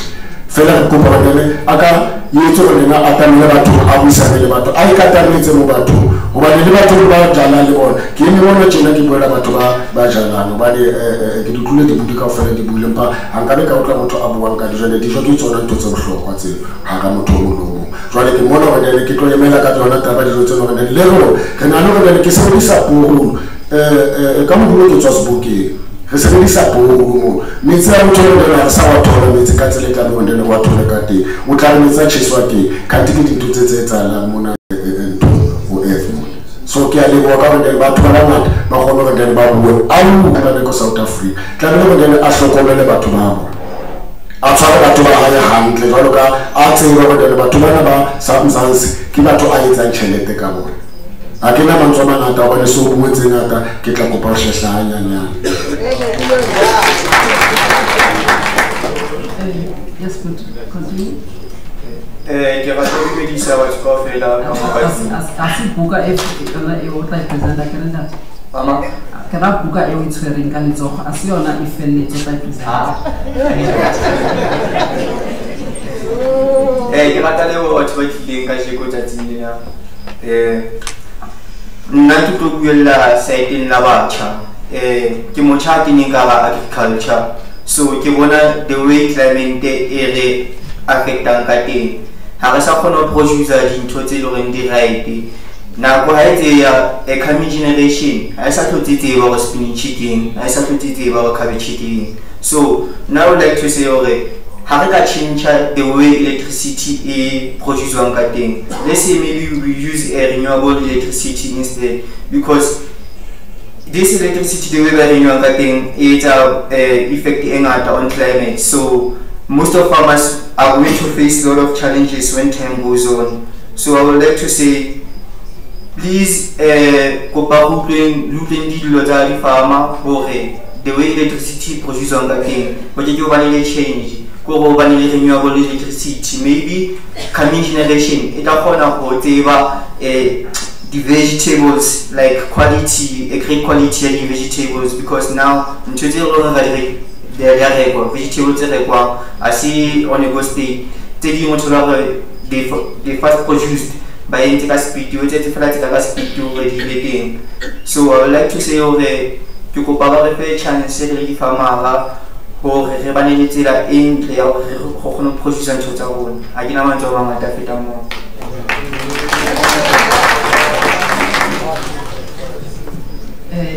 fela go kopana aka yetso gore na atamile batho a buisanele batho a ikatametse mo batho gobane le batho ba jala le bona ke eme bona tjena ke boela batho ba jalang gobane ke ditlole dibudi kaofela di buile mpa ga nkabe ka utlwa motho a buang ka dijane dijo ke tsona ntho tse bohlokwa tseo ga ka motho o mongwe jwale ke mona gore ke tlo emela ka tsona taba dijo tse gore le gore re na le gore ke sebedisa puo ka moholo ke tswa Sebokeng re sebedisa puo metsi a motho le re sa wa thola metsi ka tsele ka bona le wa thola ka teng o tla re metsi a tsheswa ke ka tike dintho tse etsalang mona o so ke a leboga ka gore batho ba bangata ba kgone gore ba bue a ba ko South Africa tla le gore a hlokomele batho ba bona a tshwara batho ba haya hantle jwalo ka a tseba gore batho bana ba Mzansi ke batho a etsang tšhelete ka bona a ke na mantswe mangata ba le so bue tse ngata ke tla kopa go shehlanyana. Yes, good. Continue. Ke rata go bedisa batho kaofela ka mo a se buka e o tla presenta ke le ntate mama ke ra buka e o itshwereng ka letsogo a se yona e felletse tla presenta ke rata le batho ba tlileng ka sheko tsatsing lena nna ke tlo buella saeteng la batjha ke motjha ke neng ka ba agriculture so ke bona the way climate e re affectang ka teng ha re sa kgona ho produce dintho tse le reng di right nako ha e ya a coming generation ha sa tlo tsetse ba go spinach teng ha sa tlo tsetse ba go cabbage teng so now I would like to say ha re ka change the way electricity is produced on ka teng let's say maybe we use a renewable electricity instead because this electricity the way we are renewing ka teng it's effect on climate so most of farmers are going to face a lot of challenges when time goes on. So I would like to say, please, looking the farmer the way electricity produced on the thing, but you want to change. Go over renewable electricity. Maybe coming generation, it will the vegetables like quality, a great quality of vegetables because now vegetables I see on a go state they first produced by a speed so I would like to say que compare chance de farmer pour rebanner la in produire un chose à rôle à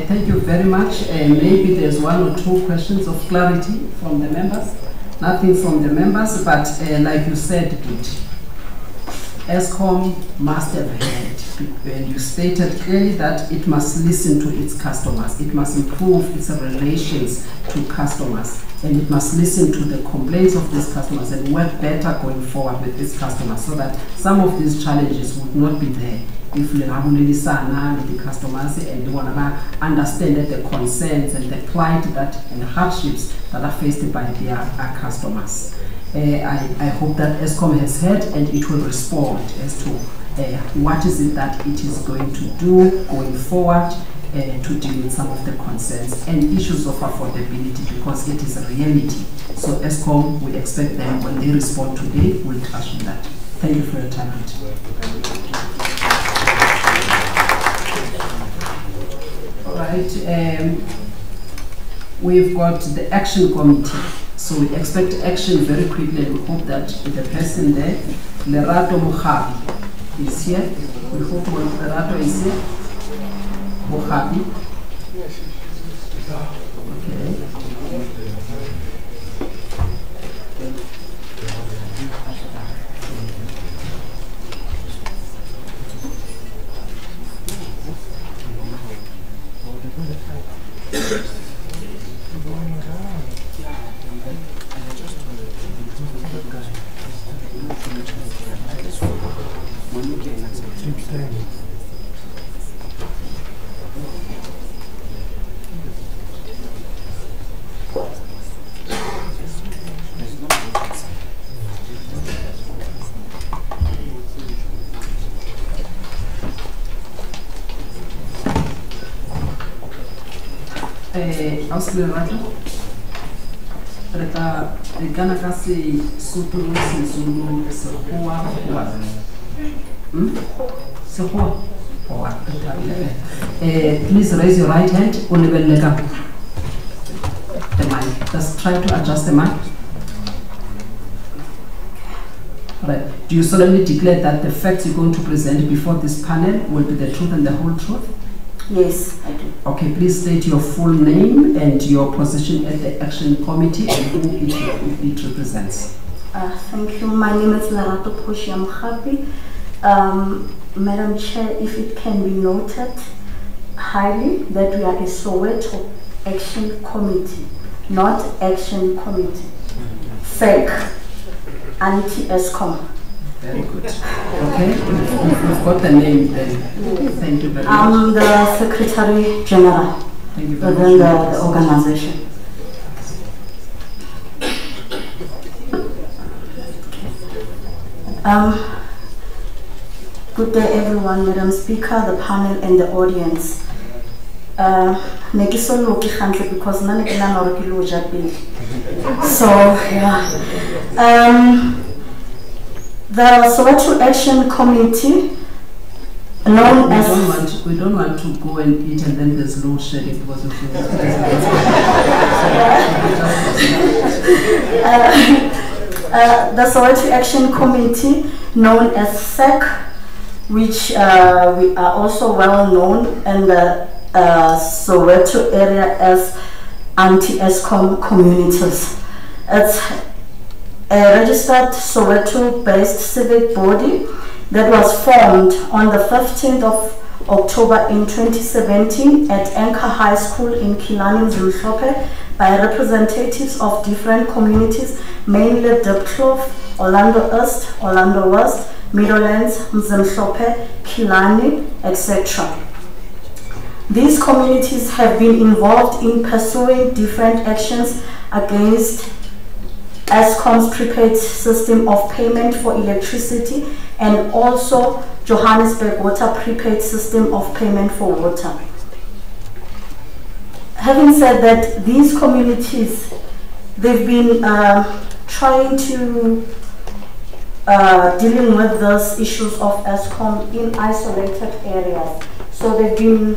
thank you very much. Maybe there's one or two questions of clarity from the members. Nothing from the members, but like you said, ESCOM must have heard, and you stated clearly that it must listen to its customers, it must improve its relations to customers, and it must listen to the complaints of these customers and work better going forward with its customers so that some of these challenges would not be there if we have the customers and they want to understand that the concerns and the plight that and hardships that are faced by their customers. I hope that ESCOM has heard and it will respond as to what is it that it is going to do going forward to deal with some of the concerns and issues of affordability because it is a reality. So ESCOM, we expect them when they respond today, will touch on that. Thank you for your time. All right, we've got the action committee. So we expect action very quickly and we hope that the person there, Lerato Mohabi, is here. We hope Lerato is here. Mohabi. Okay. Please raise your right hand. The mic. Just try to adjust the mic. Right. Do you solemnly declare that the facts you're going to present before this panel will be the truth and the whole truth? Yes, I do. Okay, please state your full name and your position at the Action Committee and who it represents. Thank you. My name is Larato Poshiamhapi. Madam Chair, if it can be noted highly that we are a Soweto Action Committee, not Action Committee. Fake. Anti-ESCOM. Very good. Okay, we've got the name then. Thank you very much. I'm the Secretary General within the organization. Good day everyone, Madam Speaker, the panel and the audience. Because so yeah. The Soweto Action Committee, known as we don't want to go and eat and then there's load shedding because of the Soweto Action Committee, known as SEC, which we are also well known in the Soweto area as anti-ESCOM communities. It's a registered Soweto-based civic body that was formed on the 15th of October in 2017 at Anchor High School in Kilani, Mzimhlope by representatives of different communities, mainly Dipkloof, Orlando East, Orlando West, Meadowlands, Mzimhlope, Kilani, etc. These communities have been involved in pursuing different actions against ESCOM's prepaid system of payment for electricity and also Johannesburg Water prepaid system of payment for water. Having said that, these communities, they've been trying to dealing with those issues of ESCOM in isolated areas. So they've been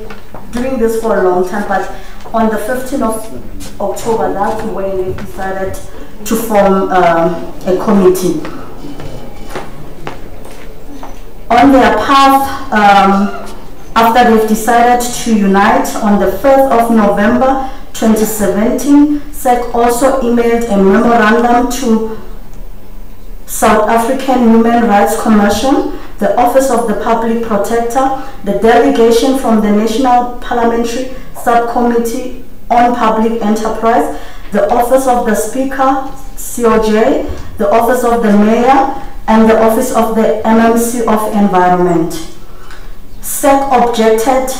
doing this for a long time, but on the 15th of October, that's when they decided to form a committee. On their path, after they've decided to unite on the 1st of November 2017, SEC also emailed a memorandum to South African Human Rights Commission, the Office of the Public Protector, the delegation from the National Parliamentary Subcommittee on Public Enterprise, the Office of the Speaker, COJ, the Office of the Mayor, and the Office of the MMC of Environment. SEC objected,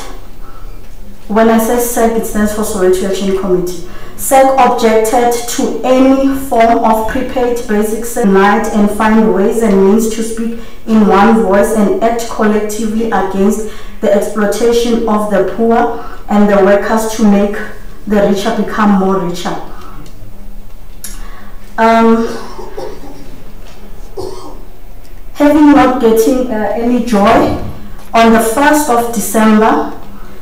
when I say SEC, it stands for Soweto Action Committee. SEC objected to any form of prepaid basic unite and find ways and means to speak in one voice and act collectively against the exploitation of the poor and the workers to make the richer become more richer. Having not getting any joy, on the 1st of December,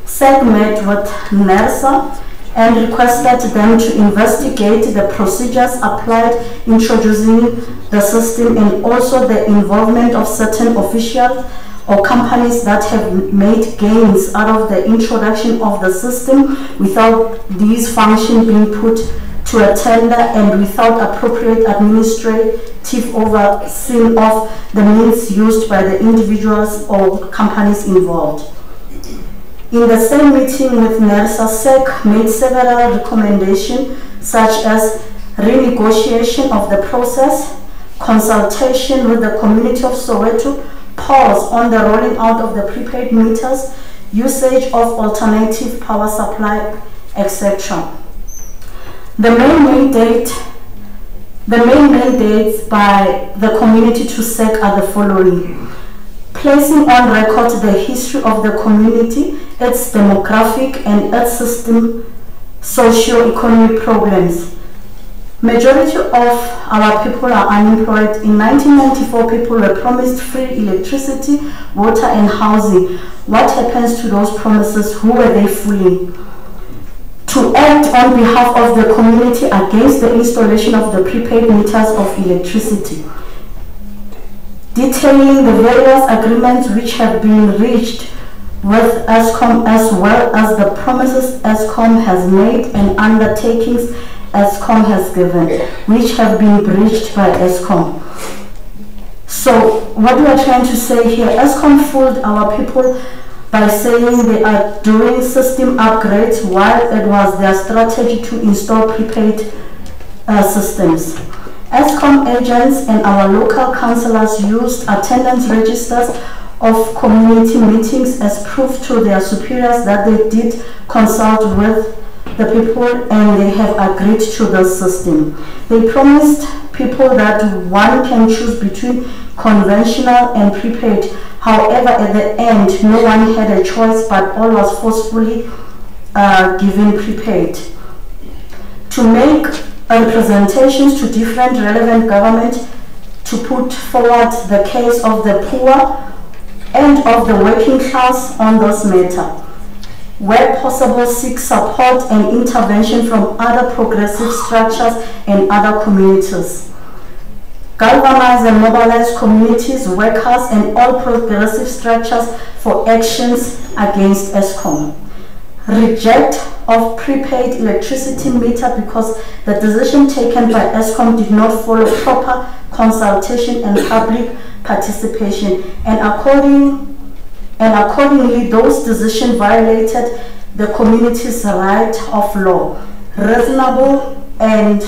SEC met with Nersa and requested them to investigate the procedures applied introducing the system and also the involvement of certain officials or companies that have made gains out of the introduction of the system without these functions being put to a tender and without appropriate administrative overseeing of the means used by the individuals or companies involved. In the same meeting with Nersa, SEC made several recommendations such as renegotiation of the process, consultation with the community of Soweto, pause on the rolling out of the prepaid meters, usage of alternative power supply, etc. The main mandates by the community to SEC are the following: placing on record the history of the community, its demographic and its system socio-economic problems, Majority of our people are unemployed. In 1994, people were promised free electricity, water and housing. What happens to those promises? Who were they fooling? To act on behalf of the community against the installation of the prepaid meters of electricity, detailing the various agreements which have been reached with ESCOM, as well as the promises ESCOM has made and undertakings ESCOM has given, which have been breached by ESCOM. So what we are trying to say here, ESCOM fooled our people by saying they are doing system upgrades while it was their strategy to install prepaid systems. ESCOM agents and our local councillors used attendance registers of community meetings as proof to their superiors that they did consult with the people and they have agreed to the system. They promised people that one can choose between conventional and prepaid. However, at the end, no one had a choice, but all was forcefully given prepaid. To make representations to different relevant government to put forward the case of the poor and of the working class on this matter. Where possible, seek support and intervention from other progressive structures and other communities. Galvanize and mobilize communities, workers, and all progressive structures for actions against ESCOM. Reject of prepaid electricity meter because the decision taken by ESCOM did not follow proper consultation and public participation, and accordingly those decisions violated the community's right of law, reasonable and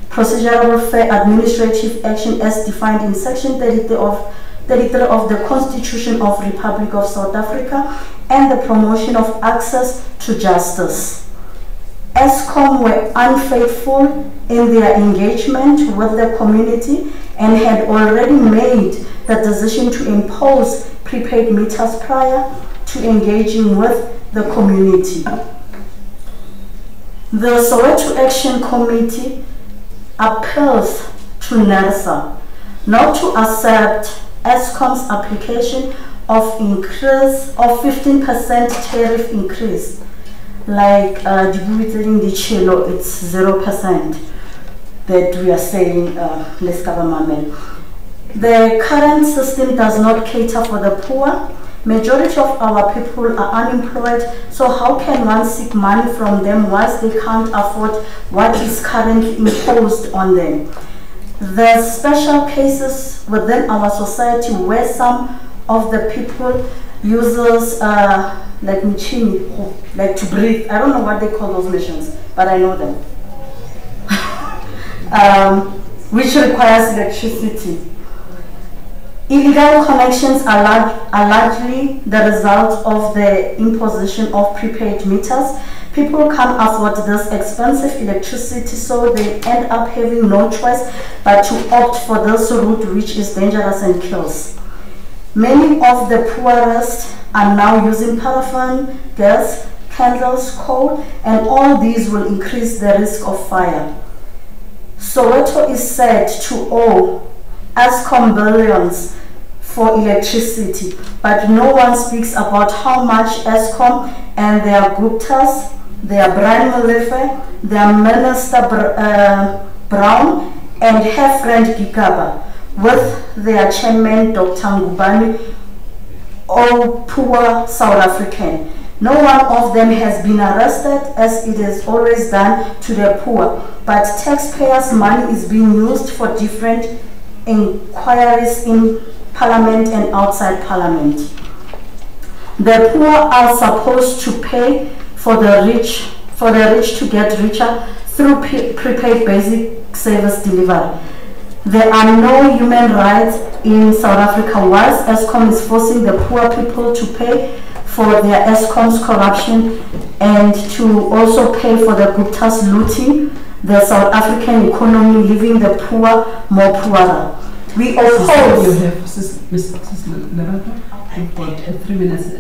procedural fair administrative action as defined in Section 33 of the Constitution of Republic of South Africa, and the promotion of access to justice. ESCOM were unfaithful in their engagement with the community and had already made the decision to impose prepaid meters prior to engaging with the community. The Soweto Action Committee appeals to Nersa not to accept ESCOM's application of increase of 15% tariff increase, like the Chelo, it's 0% that we are saying less government. The current system does not cater for the poor. Majority of our people are unemployed, so how can one seek money from them whilst they can't afford what is currently imposed on them? There are special cases within our society where some of the people uses like machine, like to breathe. I don't know what they call those machines, but I know them. Which requires electricity. Illegal connections are largely the result of the imposition of prepaid meters. People can't afford this expensive electricity, so they end up having no choice but to opt for this route, which is dangerous and kills. Many of the poorest are now using paraffin, gas, candles, coal, and all these will increase the risk of fire. Soweto is said to owe ESCOM billions for electricity, but no one speaks about how much ESCOM and their Guptas, their Brian Malefe, their Minister Brown, and her friend Gigaba, with their chairman Dr. Ngubani, all poor South African. No one of them has been arrested, as it is always done to the poor, but taxpayers' money is being used for different inquiries in Parliament and outside Parliament. The poor are supposed to pay for the rich to get richer through prepaid basic service delivery. There are no human rights in South Africa, whilst ESCOM is forcing the poor people to pay for their ESCOM's corruption and to also pay for the Gupta's looting the South African economy, leaving the poor more poorer. We oppose. You've got 3 minutes. I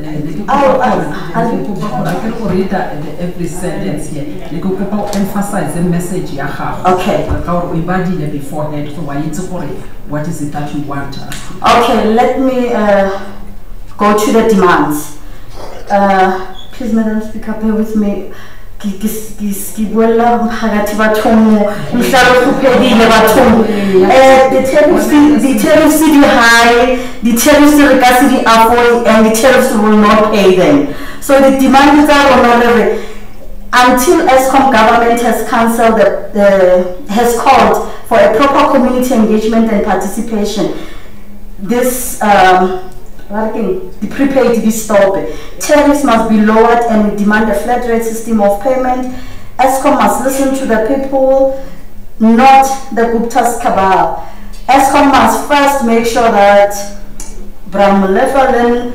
can read every sentence here. You can emphasize the message. Okay. Beforehand, so what is it that you want us to do? Okay, let me go to the demands. Please, Madam Speaker, bear with me. The tariffs are high, the tariffs are afford, and the tariffs will not pay them. So the demands are honorable. Until ESCOM government has cancelled has called for a proper community engagement and participation, this the prepaid be stopped. Tariffs must be lowered, and we demand a flat rate system of payment. ESCOM must listen to the people, not the Gupta's cabal. ESCOM must first make sure that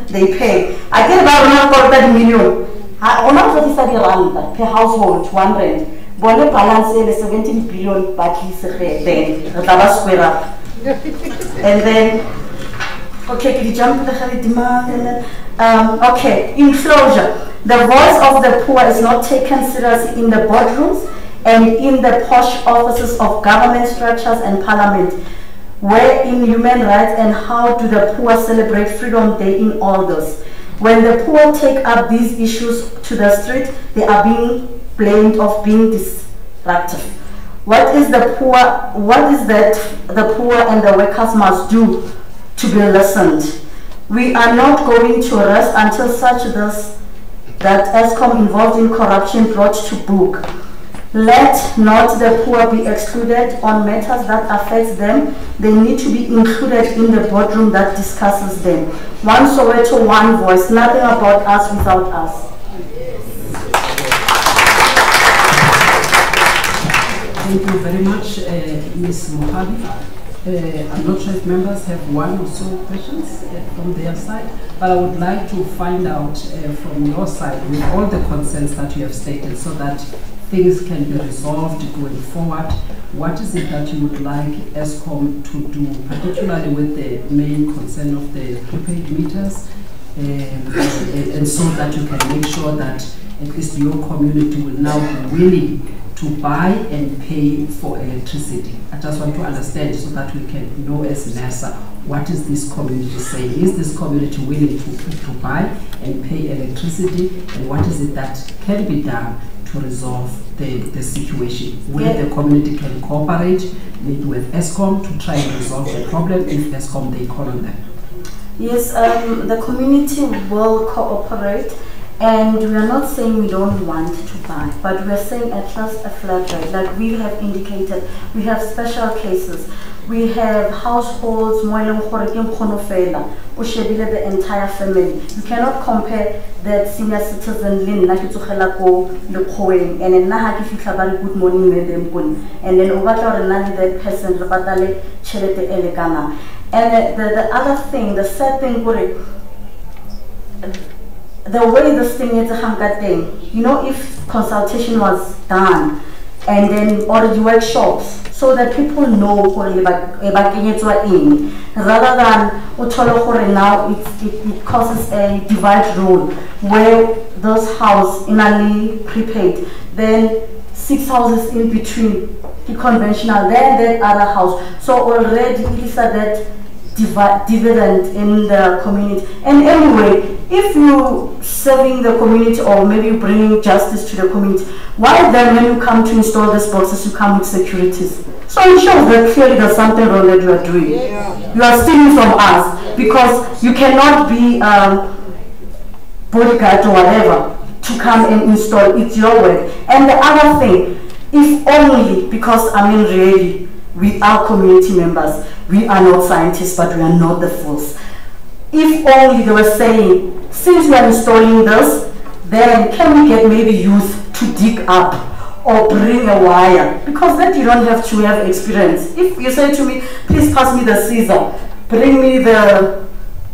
they pay. I get about 1 million. On a 40 rand per household, 1 rand. Bone balance is 17 billion, but he's then square up. And then, okay, can you jump to the demand? And then, okay, enclosure. The voice of the poor is not taken seriously in the boardrooms and in the posh offices of government structures and parliament. Where in human rights and how do the poor celebrate Freedom Day in all this? When the poor take up these issues to the street, they are being blamed of being disruptive. What is the poor? What is that the poor and the workers must do to be listened? We are not going to rest until such this that ESCOM involved in corruption brought to book. Let not the poor be excluded on matters that affect them. They need to be included in the boardroom that discusses them. One Soweto, one voice. Nothing about us without us. Thank you very much, Ms. Mohabi. I'm not sure if members have one or so questions from their side, but I would like to find out from your side, with all the concerns that you have stated, so that things can be resolved going forward. What is it that you would like ESCOM to do, particularly with the main concern of the prepaid meters, and so that you can make sure that at least your community will now be willing to buy and pay for electricity? I just want to understand so that we can know as Nersa, what is this community saying? Is this community willing to buy and pay electricity? And what is it that can be done to resolve the situation, where the community can cooperate, maybe with ESCOM to try and resolve the problem if ESCOM they call on them? Yes, the community will cooperate, and we are not saying we don't want to buy, but we are saying at least a flat rate. Like we have indicated, we have special cases. We have households, the entire family. You cannot compare that senior citizen and then good morning and then over that person and the other thing, the sad thing, the way this thing is a thing, you know, if consultation was done and then already workshops, so that people know rather than now it causes a divide rule where this house inally prepaid, then 6 houses in between, the conventional, then that other house. So already it is that dividend in the community. And anyway, if you serving the community or maybe bringing justice to the community, why then when you come to install these boxes you come with securities? So it shows that clearly there's something wrong that you are doing. Yeah. You are stealing from us because you cannot be bodyguard or whatever to come and install. It's your work. And the other thing, if only, because I mean really, we are community members, we are not scientists, but we are not the fools. If only they were saying, since we are installing this, then can we get maybe youth to dig up or bring a wire? Because then you don't have to have experience. If you say to me, please pass me the scissor, bring me the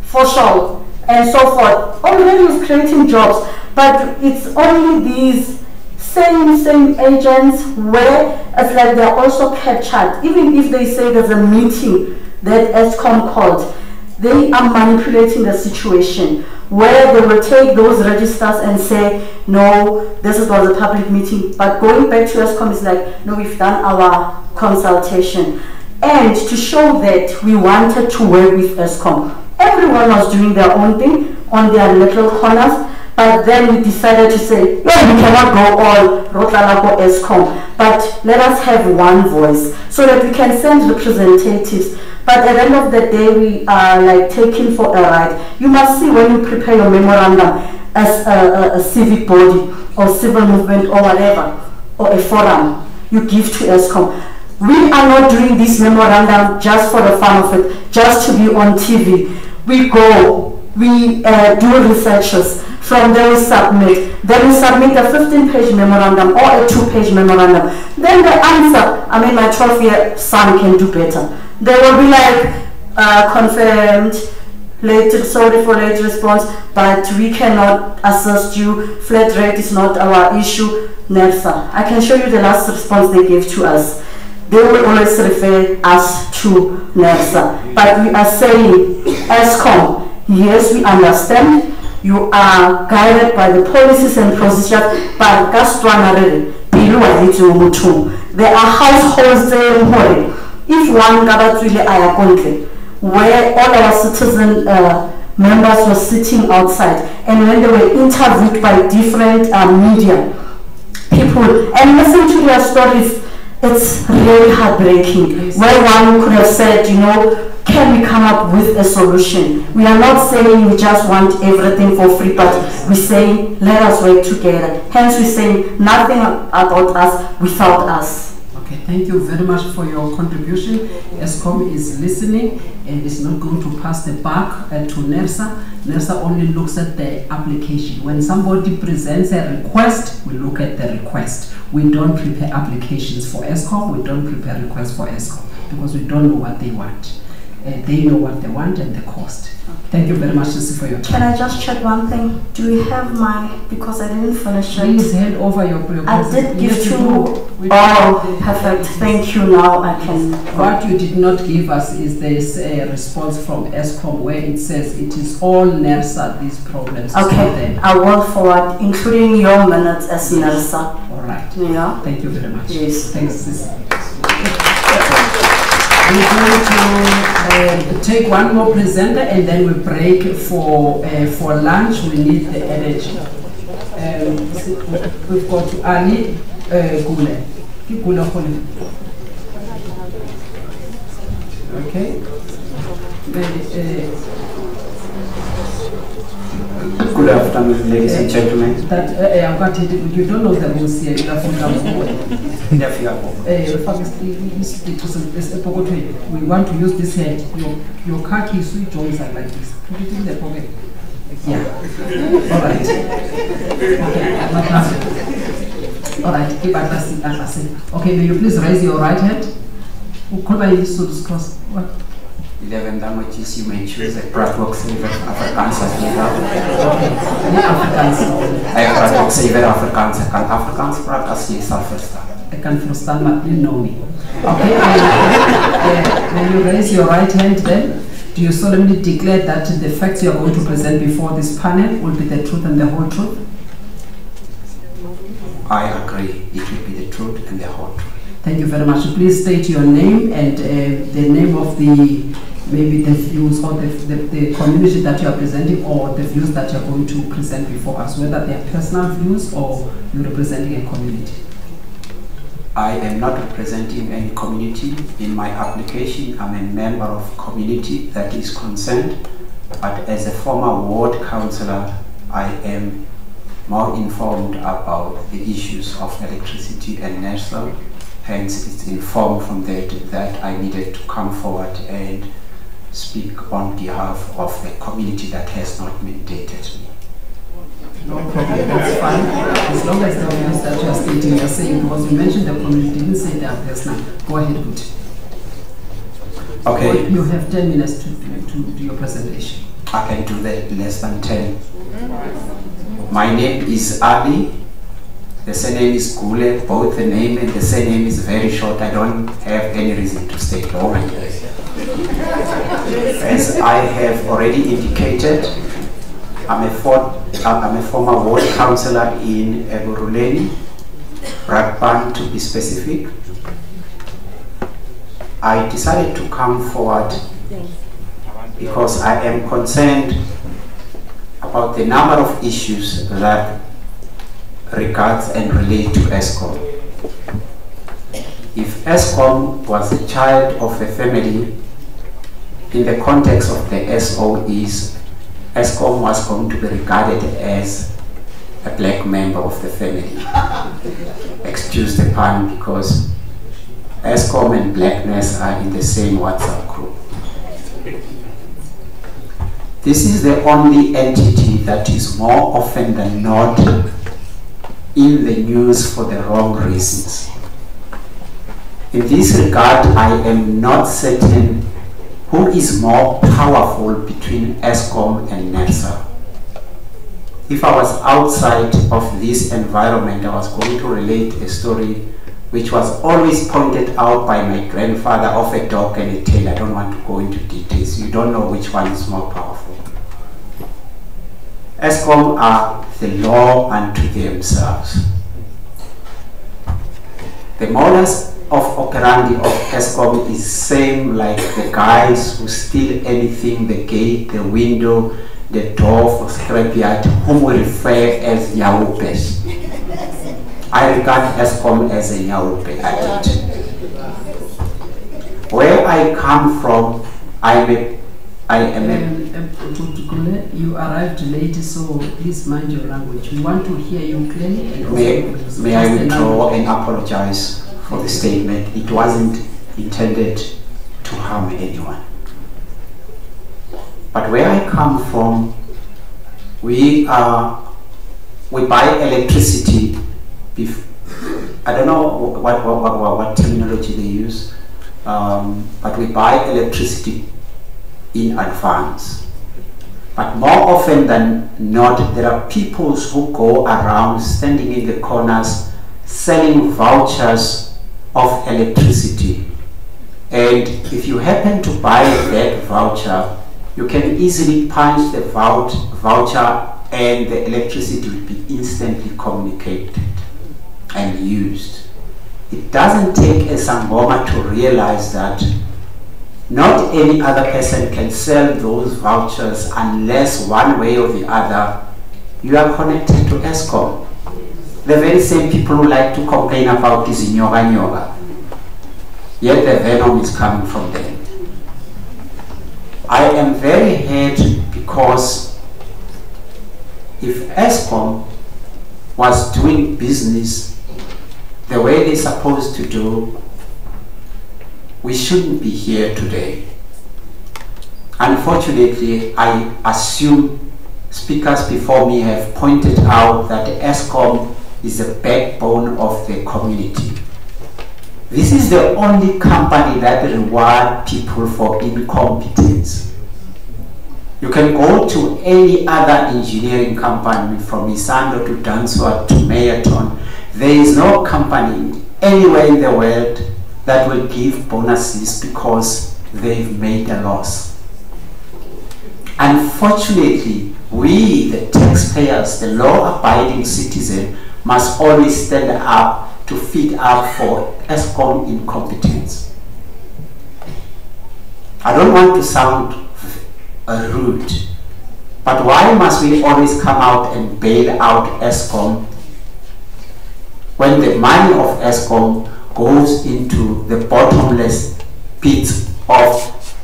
foshol, and so forth, already is creating jobs. But it's only these same agents where it's like they're also captured. Even if they say there's a meeting that ESCOM called, they are manipulating the situation, where they will take those registers and say, no, this was a public meeting. But going back to ESCOM is like, no, we've done our consultation. And to show that we wanted to work with ESCOM, everyone was doing their own thing on their little corners. But then we decided to say, yeah, we cannot go all Rotlalapo ESCOM, but let us have one voice so that we can send representatives. But at the end of the day, we are like taking for a ride. You must see when you prepare your memorandum as a civic body or civil movement or whatever, or a forum you give to ESCOM. We are not doing this memorandum just for the fun of it, just to be on TV. We go, we do researches. From there we submit. Then we submit a 15-page memorandum or a 2-page memorandum. Then the answer, I mean, my 12-year son can do better. They will be like, confirmed, sorry for late response, but we cannot assist you. Flat rate is not our issue. Nersa. I can show you the last response they gave to us. They will always refer us to Nersa. But we are saying, ESCOM, yes, we understand. You are guided by the policies and procedures, but there are households if one where all our citizen members were sitting outside, and when they were interviewed by different media people and listening to their stories, it's really heartbreaking. Where one could have said, you know, can we come up with a solution? We are not saying we just want everything for free, but we're saying let us work together. Hence we say nothing about us without us. Okay, thank you very much for your contribution. ESCOM is listening and is not going to pass the buck to Nersa. Nersa only looks at the application. When somebody presents a request, we look at the request. We don't prepare applications for ESCOM, we don't prepare requests for ESCOM because we don't know what they want. They know what they want and the cost. Thank you very much, Sissy, for your time. Can I just check one thing? Do we have my, because I didn't finish it. Please hand over your I did give to, oh, perfect. Thank you, now I can. What you did not give us is this response from ESCOM where it says it is all Nersa, these problems. Okay, I will forward, including your minutes as Nersa. All right. Yeah. Thank you very much. Yes. Thanks, Sissy. We're going to take one more presenter and then we break for lunch. We need the energy. We've got Ali Gule. Okay. Good afternoon, ladies and gentlemen. You don't know the rules here. We want to use this hand. Your car keys switch joints are like this. Put it in the pocket. Yeah. All right. Okay. All right. Okay, may you please raise your right hand? To discuss what? 11 languages you may choose. I practice Afrikaans as well. I practice even Afrikaans. I can Afrikaans practice yourself first. I can understand, but you know me. Okay. When you raise your right hand, then do you solemnly declare that the facts you are going to present before this panel will be the truth and the whole truth? I agree. It will be the truth and the whole truth. Thank you very much. Please state your name and the name of maybe the views or the community that you are presenting, or the views that you are going to present before us, whether they are personal views or you're representing a community. I am not representing any community. In my application, I'm a member of community that is concerned, but as a former ward councillor, I am more informed about the issues of electricity and Nersa. Hence, it's informed from that I needed to come forward and speak on behalf of the community that has not mandated me. No problem, that's fine. As long as the views that you are stating, you are saying, because you mentioned the community, didn't say that personal. Go ahead, good. Okay. You have 10 minutes to do your presentation. I can do that less than 10. My name is Ali. The surname is Gule. Both the name and the surname is very short. I don't have any reason to state long. As I have already indicated, I'm a former ward councillor in Eburuleni, Brakpan to be specific. I decided to come forward because I am concerned about the number of issues that regards and relate to ESCOM. If ESCOM was a child of a family, in the context of the SOEs, ESCOM was going to be regarded as a black member of the family. Excuse the pun, because ESCOM and blackness are in the same WhatsApp group. This is the only entity that is more often than not in the news for the wrong reasons. In this regard, I am not certain who is more powerful between ESCOM and Nersa. If I was outside of this environment, I was going to relate a story which was always pointed out by my grandfather of a dog and a tail. I don't want to go into details. You don't know which one is more powerful. ESCOM are the law unto themselves. The modus of operandi of ESCOM is same like the guys who steal anything, the gate, the window, the door for scrapyard, whom we refer as Nyaupes. I regard ESCOM as a Nyaupe attitude. Where I come from, you arrived late, so please mind your language. We want to hear you clearly. And may I withdraw and apologize for the statement. It wasn't intended to harm anyone. But where I come from, we buy electricity. I don't know what terminology they use, but we buy electricity in advance. But more often than not, there are people who go around standing in the corners selling vouchers of electricity. And if you happen to buy that voucher, you can easily punch the voucher and the electricity will be instantly communicated and used. It doesn't take a Sangoma to realize that not any other person can sell those vouchers unless one way or the other you are connected to ESCOM. The very same people who like to complain about this nyoga, yet the venom is coming from them. I am very hurt because if ESCOM was doing business the way they're supposed to do, we shouldn't be here today. Unfortunately, I assume speakers before me have pointed out that ESCOM is the backbone of the community. This is the only company that rewards people for incompetence. You can go to any other engineering company from Isando to Danswa to Mayerton. There is no company anywhere in the world that will give bonuses because they've made a loss. Unfortunately, we, the taxpayers, the law-abiding citizen, must always stand up to feed up for ESCOM incompetence. I don't want to sound rude, but why must we always come out and bail out ESCOM when the money of ESCOM goes into the bottomless pit of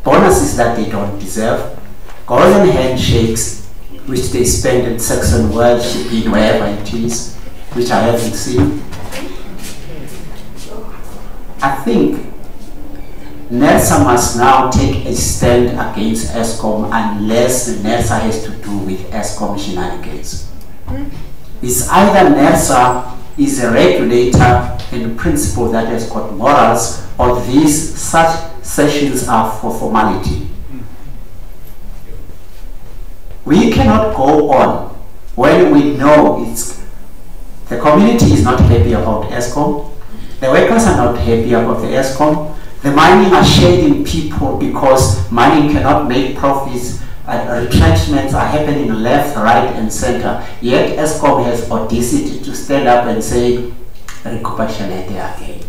bonuses that they don't deserve, golden handshakes which they spend in sex and worshiping wherever it is, which I haven't seen. I think Nersa must now take a stand against ESCOM unless Nersa has to do with ESCOM shenanigans. It's either Nersa is a regulator in principle that has got morals, or these such sessions are for formality. We cannot go on when we know the community is not happy about ESCOM, the workers are not happy about the ESCOM, The mining are shading people because mining cannot make profits. Retrenchments are happening left, right, and center. Yet ESCOM has audacity to stand up and say, "Recuperationate again."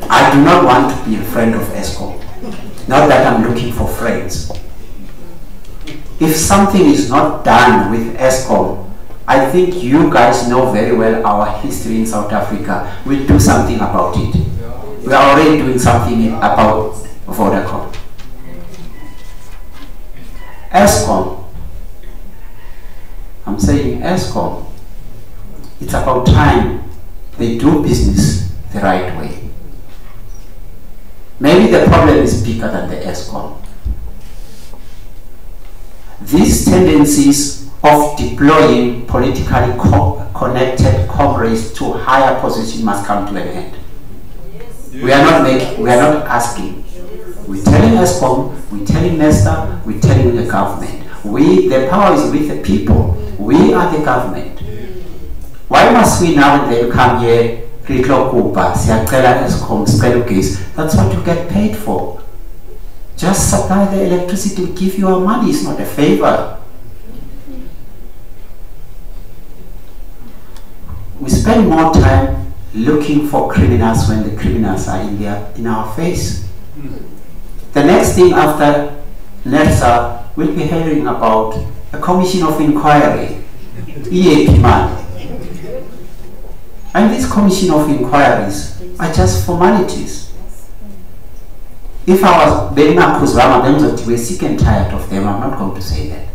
I do not want to be a friend of ESCOM. Not that I'm looking for friends. If something is not done with ESCOM, I think you guys know very well our history in South Africa. We'll do something about it. We are already doing something about Vodacom. ESCOM, I'm saying ESCOM, it's about time they do business the right way. Maybe the problem is bigger than the ESCOM. These tendencies of deploying politically connected comrades to higher position must come to an end. We are not asking. We're telling ESCOM, we're telling Nersa, we're telling the government. The power is with the people. We are the government. Why must we now and then come here? That's what you get paid for. Just supply the electricity, we give you our money. It's not a favor. We spend more time looking for criminals when the criminals are in our face. The next thing after Nersa, we'll be hearing about a commission of inquiry, EAP man. And these commission of inquiries are just formalities. If I was Benna Kuzama, then we're sick and tired of them. I'm not going to say that.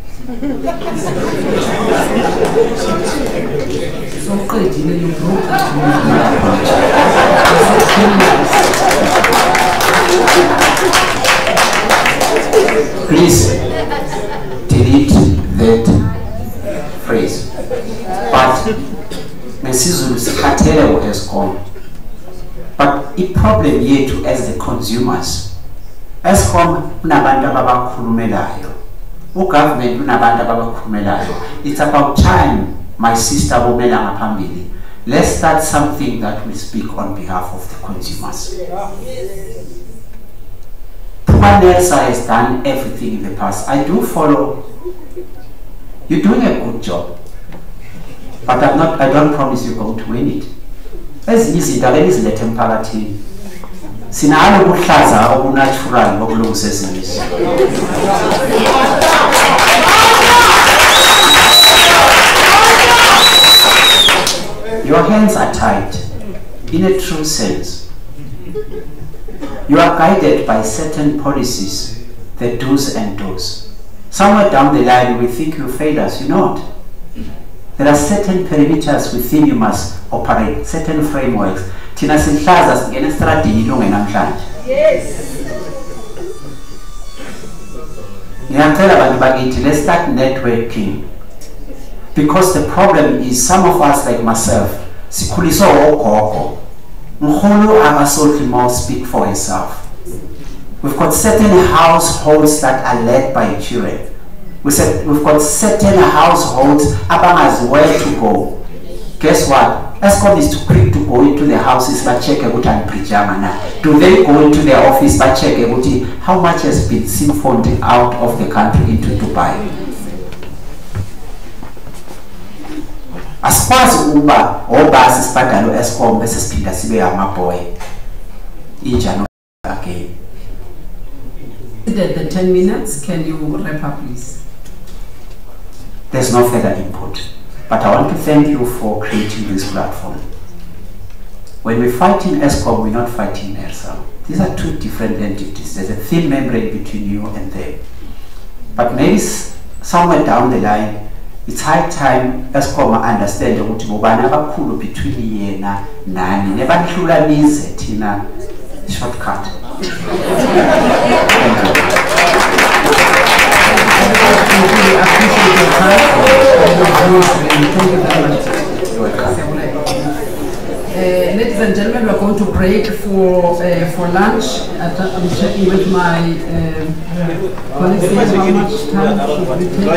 Please delete that phrase. But the problem yethu as the consumers, ESCOM unabantu ababakhulumelayo, ugovernment unabantu ababakhulumelayo. It's about time, my sister Bomela Ngapambili, let's start something that will speak on behalf of the consumers. Nersa has done everything in the past. I do follow. You're doing a good job. But I don't promise you're going to win it. As easy, that is the temperament. Sinalo kuhlaza okunatural bokulungisezimisi. Your hands are tied, in a true sense. You are guided by certain policies, the do's and don'ts. Somewhere down the line, we think you failed us. You're not. There are certain perimeters within you must operate, certain frameworks. Yes. Let's start networking. Because the problem is some of us, like myself, speak for himself. We've got certain households that are led by children. We've got certain households about where to go. Guess what? ESCOM is too quick to go into the houses but check and pajama. Do they go into their office but check how much has been siphoned out of the country into Dubai? As far as Uber or bus is padalo ESCOM versus Pinda Sibe boy. Again. The 10 minutes, can you wrap up, please? There's no further input, but I want to thank you for creating this platform. When we fight in ESCOM, we're not fighting Nersa. These are two different entities. There's a thin membrane between you and them. But maybe somewhere down the line, it's high time ESCOM understand ukuthi bobana abakhulu between yena nani nebandlulanize thina shortcut. Ladies and gentlemen, gentlemen, we're going to break for lunch. I'm checking with my colleagues here how much time should we take.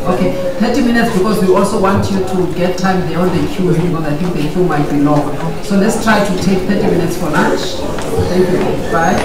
Okay, 30 minutes because we also want you to get time there on the queue because I think the queue might be long. So let's try to take 30 minutes for lunch. Thank you. Bye.